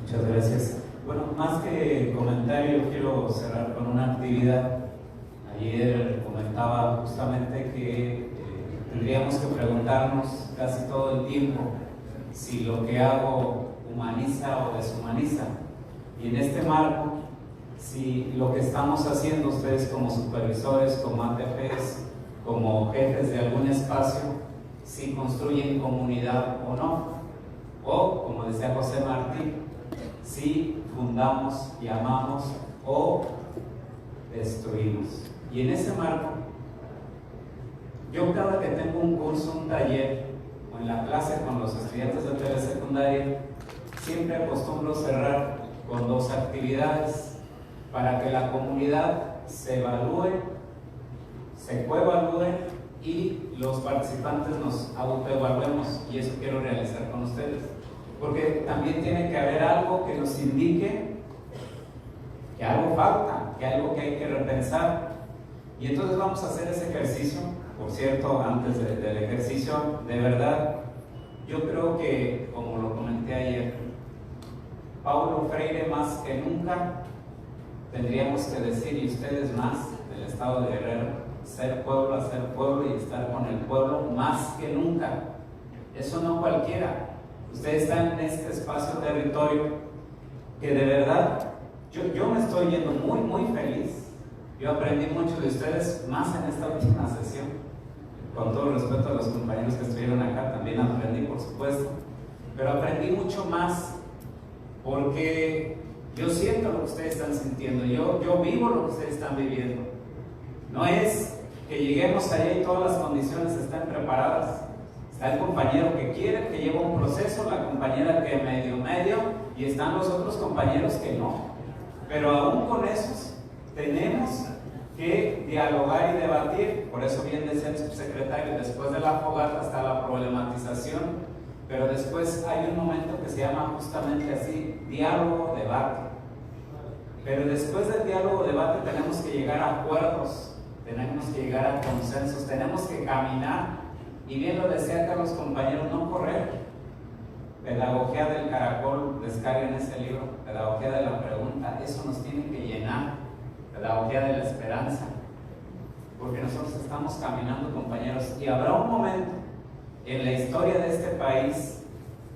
Muchas gracias. Bueno, más que comentario, quiero cerrar con una actividad. Ayer comentaba justamente que tendríamos que preguntarnos casi todo el tiempo si lo que hago humaniza o deshumaniza. Y en este marco, si lo que estamos haciendo ustedes como supervisores, como ATPs, como jefes de algún espacio, si construyen comunidad o no. O, como decía José Martí, si fundamos y amamos o destruimos. Y en ese marco, yo cada que tengo un curso, un taller, o en la clase con los estudiantes de telesecundaria, siempre acostumbro cerrar con 2 actividades para que la comunidad se evalúe, se coevalúe y los participantes nos autoevaluemos, y eso quiero realizar con ustedes, porque también tiene que haber algo que nos indique que algo falta, que algo que hay que repensar. Y entonces vamos a hacer ese ejercicio. Por cierto, antes del ejercicio, de verdad, yo creo que, como lo comenté ayer, Paulo Freire más que nunca, tendríamos que decir, y ustedes más, del estado de Guerrero, ser pueblo, hacer pueblo y estar con el pueblo más que nunca. Eso no cualquiera. Ustedes están en este espacio territorio que de verdad, yo me estoy yendo muy feliz. Yo aprendí mucho de ustedes, más en esta última sesión. Con todo respeto a los compañeros que estuvieron acá, también aprendí, por supuesto. Pero aprendí mucho más porque yo siento lo que ustedes están sintiendo, yo vivo lo que ustedes están viviendo. No es que lleguemos allá y todas las condiciones están preparadas. Está el compañero que quiere, que lleva un proceso, la compañera que medio, y están los otros compañeros que no. Pero aún con esos tenemos que dialogar y debatir. Por eso bien decía el subsecretario, después de la fogata está la problematización, pero después hay un momento que se llama justamente así, diálogo, debate. Pero después del diálogo, debate, tenemos que llegar a acuerdos, tenemos que llegar a consensos, tenemos que caminar. Y bien lo decía acá los compañeros, no correr. Pedagogía del caracol, descarguen ese libro, Pedagogía de la pregunta, eso nos tiene que llenar. Pedagogía de la esperanza, porque nosotros estamos caminando, compañeros, y habrá un momento en la historia de este país,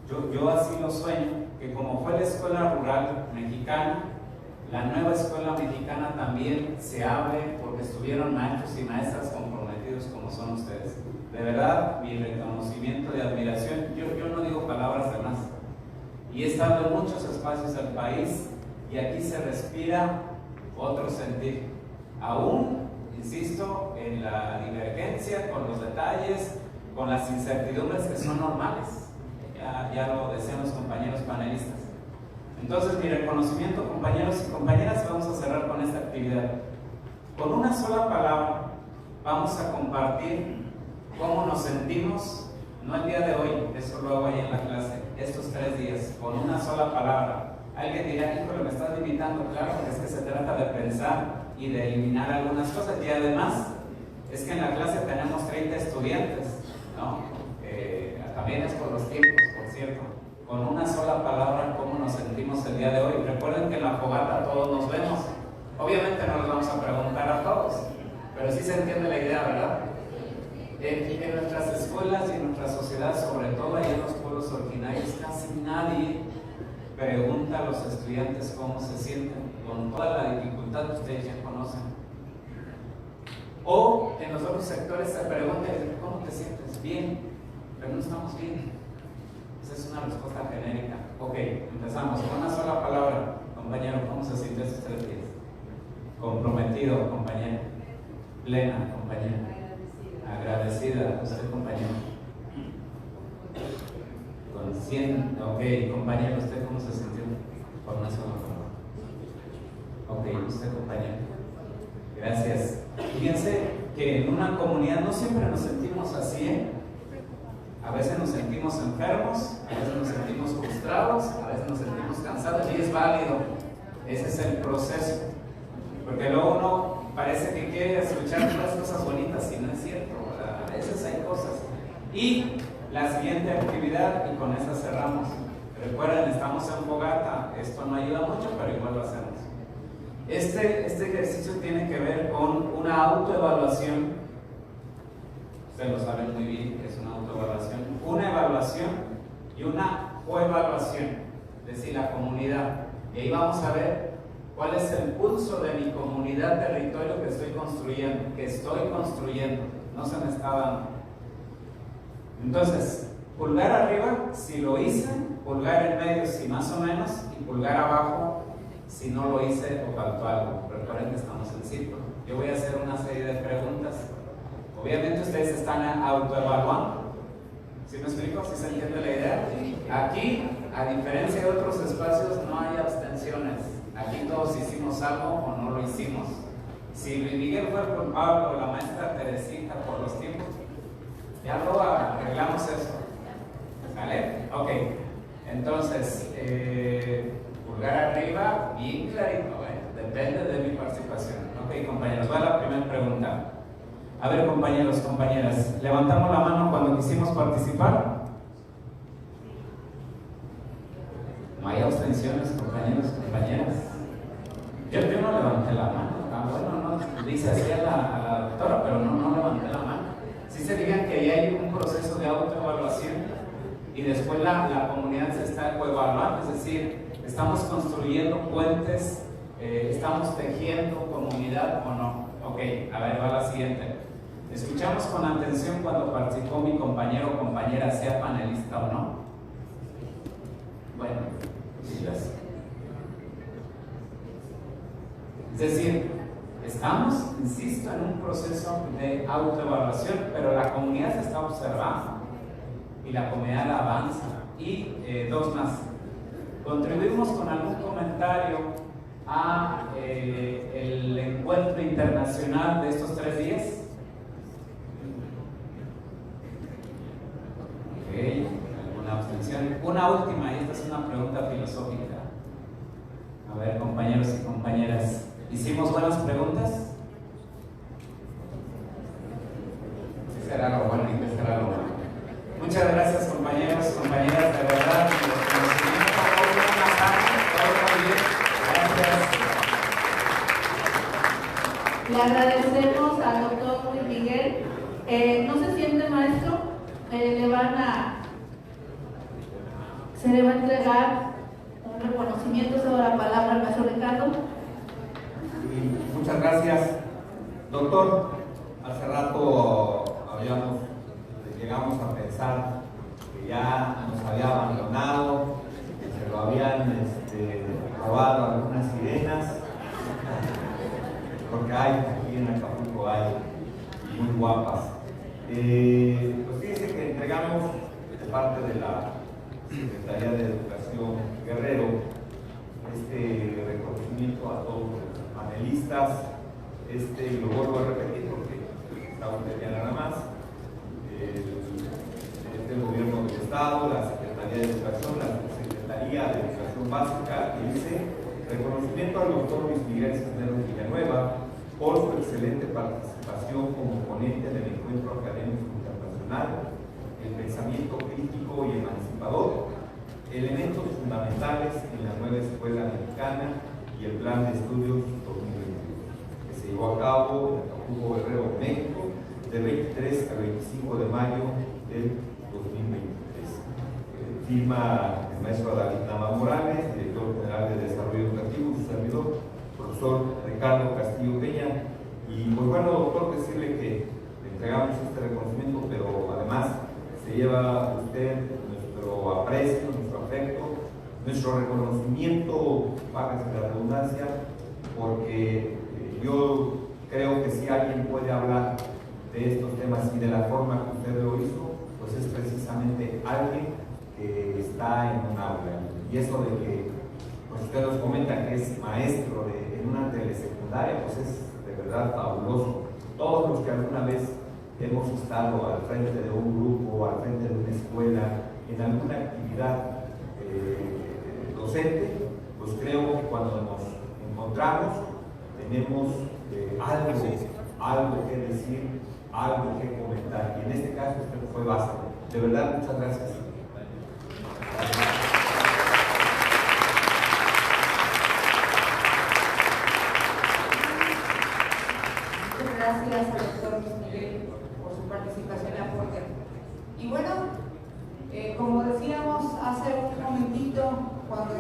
yo así lo sueño, que como fue la escuela rural mexicana, la nueva escuela mexicana también se abre porque estuvieron maestros y maestras comprometidos como son ustedes. De verdad, mi reconocimiento y admiración, yo no digo palabras de más, y he estado en muchos espacios del país y aquí se respira otro sentir, aún, insisto, en la divergencia, con los detalles, con las incertidumbres que son normales, ya lo decían los compañeros panelistas. Entonces, mi reconocimiento, compañeros y compañeras, vamos a cerrar con esta actividad. Con una sola palabra vamos a compartir cómo nos sentimos, no el día de hoy, eso lo hago ahí en la clase, estos 3 días, con una sola palabra. Alguien dirá, híjole, me estás limitando. Claro, es que se trata de pensar y de eliminar algunas cosas. Y además, es que en la clase tenemos 30 estudiantes, ¿no? También es por los tiempos, por cierto. Con una sola palabra, ¿cómo nos sentimos el día de hoy? Recuerden que en la fogata todos nos vemos. Obviamente no les vamos a preguntar a todos, pero sí se entiende la idea, ¿verdad? En nuestras escuelas y en nuestra sociedad, sobre todo ahí en los pueblos originarios, casi nadie pregunta a los estudiantes cómo se sienten, con toda la dificultad que ustedes ya conocen. O en los otros sectores se pregunta, ¿cómo te sientes? Bien, pero no estamos bien. Esa es una respuesta genérica. Ok, empezamos con una sola palabra. Compañero, ¿cómo se siente estos 3 días? Comprometido, compañero. Plena, compañero. Agradecida, usted, compañero. Consciente, ok, compañero, ¿usted cómo se sintió? Por una sola palabra. Ok, usted, compañero. Gracias. Fíjense, que en una comunidad no siempre nos sentimos así, ¿eh? A veces nos sentimos enfermos, a veces nos sentimos frustrados, a veces nos sentimos cansados, y es válido. Ese es el proceso. Porque luego uno parece que quiere escuchar las cosas bonitas y no es cierto. A veces hay cosas. Y la siguiente actividad, y con esa cerramos. Recuerden, estamos en fogata, esto no ayuda mucho, pero igual lo hacemos. Este ejercicio tiene que ver con una autoevaluación. Ustedes lo saben muy bien que es una autoevaluación. Una evaluación y una coevaluación, es decir, la comunidad. Y ahí vamos a ver cuál es el pulso de mi comunidad, territorio que estoy construyendo, no se me está dando. Entonces, pulgar arriba si lo hice, pulgar en medio si más o menos, y pulgar abajo si no lo hice o faltó algo. Recuerden que estamos en círculo. Yo voy a hacer una serie de preguntas. Obviamente ustedes están autoevaluando. ¿Sí me explico? ¿Sí se entiende la idea? Aquí, a diferencia de otros espacios, no hay abstenciones. Aquí todos hicimos algo o no lo hicimos. Si Luis Miguel fue el culpable o la maestra Teresita por los tiempos, ya lo arreglamos eso. ¿Vale? Ok. Entonces, pulgar arriba, bien clarito, depende de mi participación. Ok, compañeros, va la primera pregunta. A ver, compañeros, compañeras, ¿levantamos la mano cuando quisimos participar? No hay abstenciones, compañeros, compañeras. Yo no levanté la mano. Bueno, no, dice así a la doctora, pero no levanté la mano. Si se digan que ahí hay un proceso de autoevaluación y después la comunidad se está coevaluando, es decir, estamos construyendo puentes, estamos tejiendo comunidad o no. Ok, a ver, va la siguiente. Escuchamos con atención cuando participó mi compañero o compañera, sea panelista o no. Bueno, gracias. Es decir, estamos, insisto, en un proceso de autoevaluación, pero la comunidad se está observando y la comunidad avanza. Y dos más. Contribuimos con algún comentario a el encuentro internacional de estos 3 días. Ok, alguna abstención. Una última, y esta es una pregunta filosófica. A ver, compañeros y compañeras, ¿hicimos buenas preguntas? ¿Qué será lo bueno y qué será lo malo? Muchas gracias, compañeros y compañeras, de verdad. Le agradecemos al doctor Luis Miguel. ¿No se siente, maestro? Se le va a entregar un reconocimiento. Se da la palabra al maestro Ricardo. Muchas gracias, doctor. Hace rato llegamos a pensar que ya nos había abandonado, que se lo habían robado algunas sirenas, porque aquí en Acapulco hay muy guapas. Pues fíjense que entregamos de parte de la Secretaría de Educación Guerrero este reconocimiento a todos los panelistas. Lo vuelvo a repetir porque está usted ya nada más. El Gobierno del Estado, la Secretaría de Educación, la Secretaría de Educación Básica, y dice: reconocimiento al doctor Luis Miguel Cisneros Villanueva por su excelente participación como ponente del encuentro académico internacional, el pensamiento crítico y emancipador, elementos fundamentales en la nueva escuela mexicana y el plan de estudios 2021, que se llevó a cabo en Acapulco, Guerrero, México, del 23 al 25 de mayo del 2023. Firma el maestro David Nava Morales, director general de Desarrollo Educativo, y su servidor, profesor Ricardo Castillo Peña. Y pues bueno, doctor, decirle que le entregamos este reconocimiento, pero además se lleva usted nuestro aprecio, nuestro afecto, nuestro reconocimiento, págase la redundancia, porque yo creo que si alguien puede hablar de estos temas y de la forma que usted lo hizo, pues es precisamente alguien que está en un aula. Y eso de que pues usted nos comenta que es maestro en una telesecundaria, pues es de verdad fabuloso. todos los que alguna vez hemos estado al frente de un grupo, al frente de una escuela, en alguna actividad docente, pues creo que cuando nos encontramos tenemos algo que decir, algo que comentar, y en este caso usted fue básico. De verdad, muchas gracias. Muchas gracias al doctor Miguel por su participación y aporte. Y bueno, como decíamos hace un momentito, cuando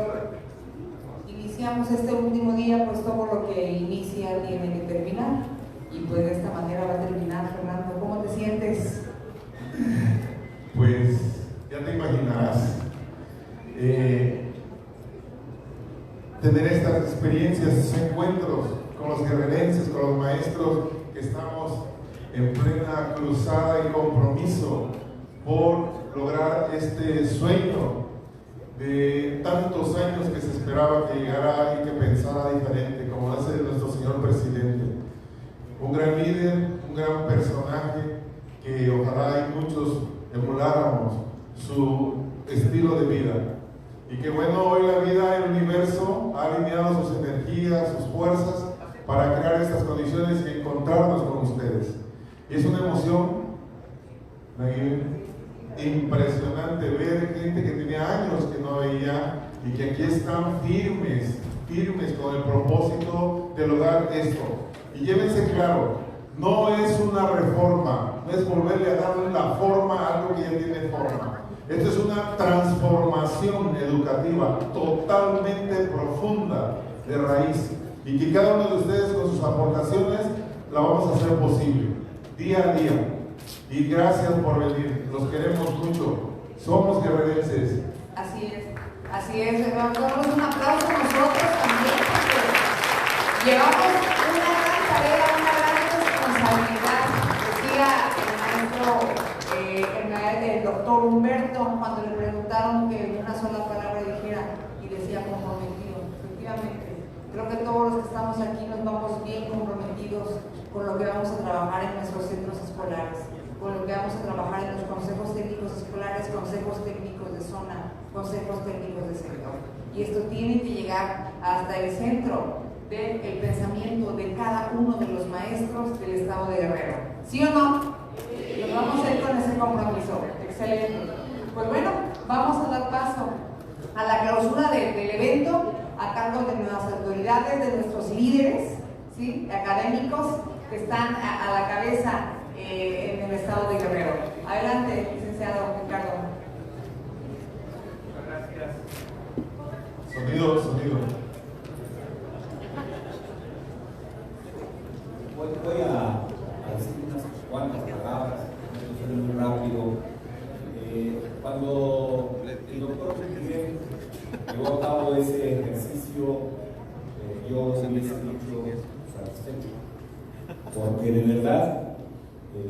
iniciamos este último día, pues todo lo que inicia tiene que terminar, y pues de esta manera va a terminar. Fernando, ¿cómo te sientes? Pues ya te imaginarás, tener estas experiencias, estos encuentros con los guerrerenses, con los maestros, que estamos en plena cruzada y compromiso por lograr este sueño de tantos años que se esperaba que llegara y que pensara diferente, como hace nuestro señor presidente. Un gran líder, un gran personaje, que ojalá y muchos emuláramos su estilo de vida. Y que bueno, hoy la vida, el universo ha alineado sus energías, sus fuerzas para crear estas condiciones y encontrarnos con ustedes. Y es una emoción impresionante ver gente que tenía años que no veía y que aquí están firmes con el propósito de lograr esto. Y llévense claro, no es una reforma, no es volverle a darle la forma a algo que ya tiene forma. Esto es una transformación educativa totalmente profunda, de raíz, y que cada uno de ustedes con sus aportaciones la vamos a hacer posible, día a día. Y gracias por venir, los queremos mucho, somos guerrerenses. Así es, vamos a darnos un aplauso nosotros también, porque llevamos una gran tarea, una gran responsabilidad. Decía el doctor Humberto, cuando le preguntaron que una sola palabra dijera, y decía comprometido. Efectivamente, creo que todos los que estamos aquí nos vamos bien comprometidos con lo que vamos a trabajar en nuestros centros escolares, con lo que vamos a trabajar en los consejos técnicos escolares, consejos técnicos de zona, consejos técnicos de sector. Y esto tiene que llegar hasta el centro del pensamiento de cada uno de los maestros del estado de Guerrero. ¿Sí o no? Nos vamos a ir con ese compromiso. Excelente. Pues bueno, vamos a dar paso a la clausura del evento a cargo de nuestras autoridades, de nuestros líderes, ¿sí?, académicos que están a la cabeza en el estado de Guerrero. Adelante, licenciado Ricardo. Muchas gracias. Sonido. Voy a decir unas cuantas palabras, muy rápido. Cuando el doctor Miguel llevó a cabo ese ejercicio, yo me he sentido satisfecho, porque de verdad pues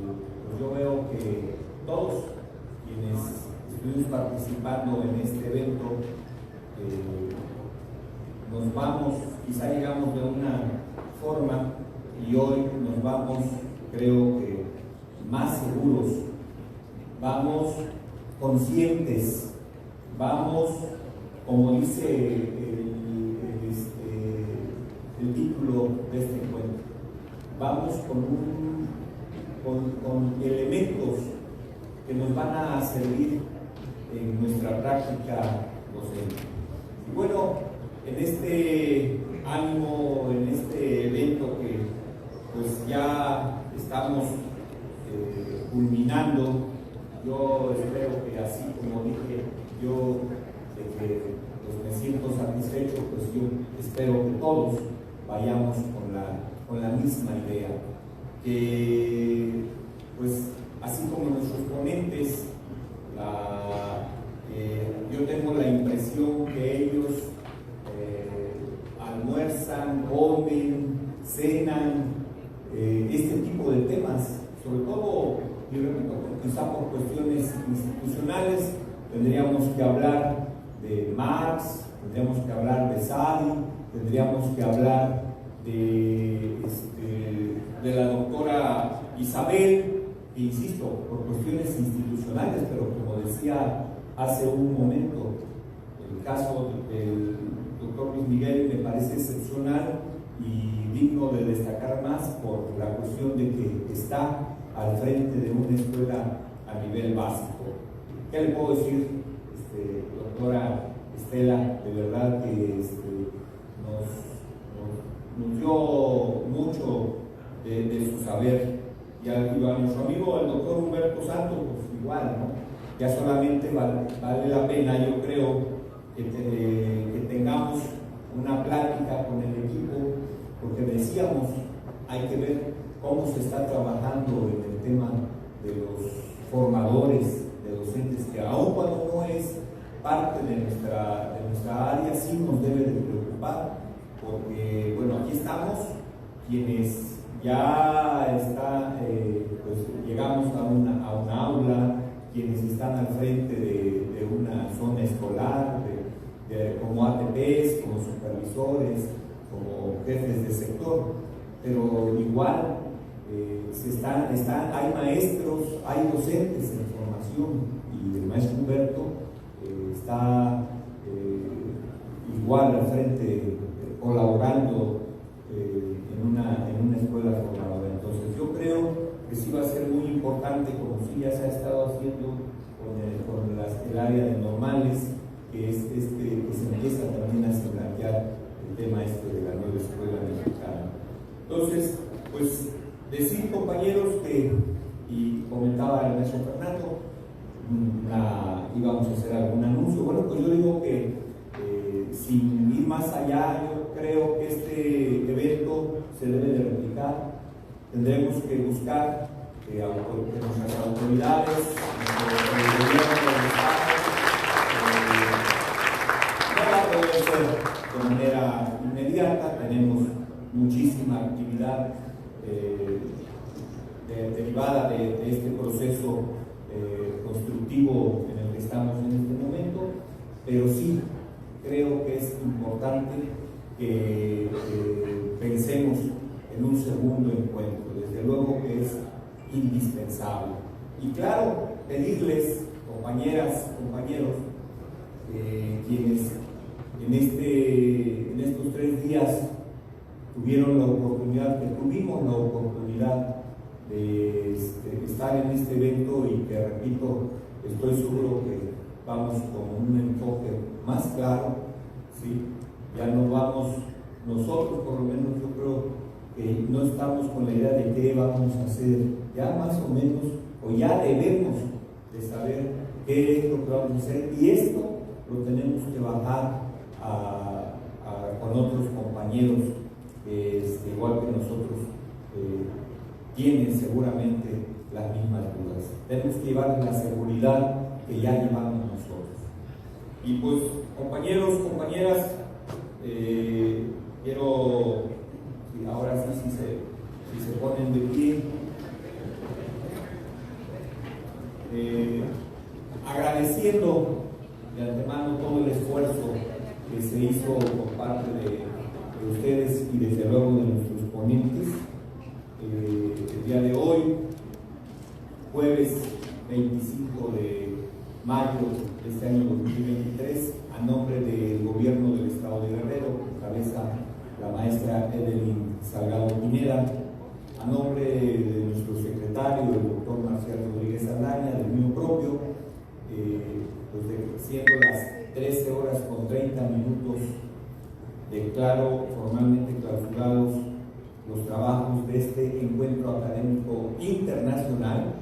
yo veo que todos quienes estuvimos participando en este evento nos vamos, quizá llegamos de una forma y hoy nos vamos, creo que más seguros, vamos conscientes, vamos, como dice el título de este encuentro, vamos con elementos que nos van a servir en nuestra práctica docente. Y bueno, en este ánimo, en este evento que pues ya estamos culminando, yo espero que así como dije yo, de que pues, me siento satisfecho, pues yo espero que todos vayamos con la misma idea, que pues así como nuestros ponentes, yo tengo la impresión que ellos almuerzan, comen, cenan este tipo de temas, sobre todo, y repito, quizá por cuestiones institucionales tendríamos que hablar de Marx, tendríamos que hablar de Sadi, tendríamos que hablar de la doctora Isabel, que insisto, por cuestiones institucionales, pero como decía hace un momento, el caso del doctor Luis Miguel me parece excepcional y digno de destacar más por la cuestión de que está al frente de una escuela a nivel básico. ¿Qué le puedo decir, doctora Estela? De verdad que nos dio mucho de su saber. Y a nuestro amigo el doctor Humberto Santos, pues igual, ¿no? Ya solamente vale la pena, yo creo, que tengamos una plática con el equipo, porque decíamos, hay que ver cómo se está trabajando en el tema de los formadores, de docentes, que aun cuando no es parte de nuestra área, sí nos debe de preocupar, porque, bueno, aquí estamos, quienes ya pues llegamos a un aula, quienes están al frente de una zona escolar, como ATPs, como supervisores, como jefes de sector, pero igual hay maestros, hay docentes en formación, y el maestro Humberto está igual al frente, colaborando en una escuela formadora. Entonces yo creo que sí va a ser muy importante, como sí ya se ha estado haciendo con el área de normales, que se empieza también a plantear el tema de la nueva escuela mexicana. Entonces, pues decir, compañeros, y comentaba el maestro Fernando, íbamos a hacer algún anuncio. Bueno, pues yo digo que sin ir más allá, yo creo que este evento se debe de replicar. Tendremos que buscar que nuestras autoridades, el gobierno del Estado, no va a poder ser de manera inmediata. Tenemos muchísima actividad derivada de este proceso constructivo en el que estamos en este momento, pero sí creo que es importante que pensemos en un segundo encuentro. Desde luego que es indispensable. Y claro, pedirles, compañeras, compañeros, quienes en estos 3 días tuvimos la oportunidad de estar en este evento, y que, repito, estoy seguro que vamos con un enfoque más claro, ¿sí? Ya no vamos, nosotros por lo menos yo creo que no estamos con la idea de qué vamos a hacer, ya más o menos, o ya debemos de saber qué es lo que vamos a hacer, y esto lo tenemos que bajar con otros compañeros igual que nosotros, tienen seguramente las mismas dudas. Tenemos que llevar la seguridad que ya llevamos nosotros. Y pues, compañeros, compañeras, quiero, ahora sí, si se ponen de pie, agradeciendo de antemano todo el esfuerzo que se hizo por parte de ustedes y desde luego de nuestros ponentes. El día de hoy, jueves 25 de mayo de este año 2023, a nombre del gobierno del estado de Guerrero, que encabeza la maestra Edelyn Salgado Pineda, a nombre de nuestro secretario, el doctor Marcial Rodríguez Aldaña, del mío propio, pues siendo las 13 horas con 30 minutos, declaro formalmente clausurados los trabajos de este encuentro académico internacional,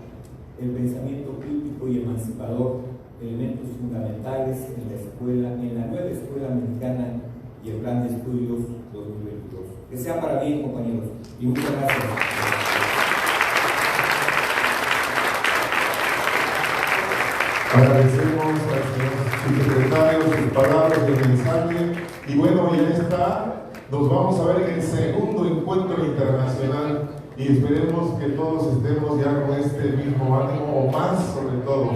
el pensamiento crítico y emancipador, elementos fundamentales en la nueva escuela mexicana y el plan de estudios 2022. Que sea para bien, compañeros, y muchas gracias. Agradecemos al señor subsecretario sus palabras de mensaje, y bueno, ya está. Nos vamos a ver en el segundo encuentro internacional, y esperemos que todos estemos ya con este mismo ánimo, o más sobre todo.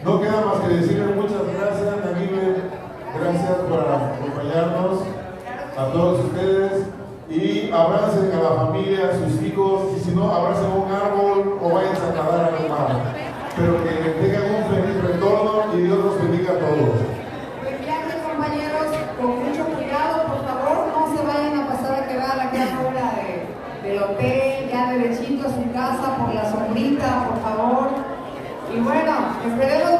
No queda más que decirle muchas gracias, Aníbal, gracias por acompañarnos a todos ustedes, y hotel, ya derechito a su casa por la sombrita, por favor. Y bueno, esperemos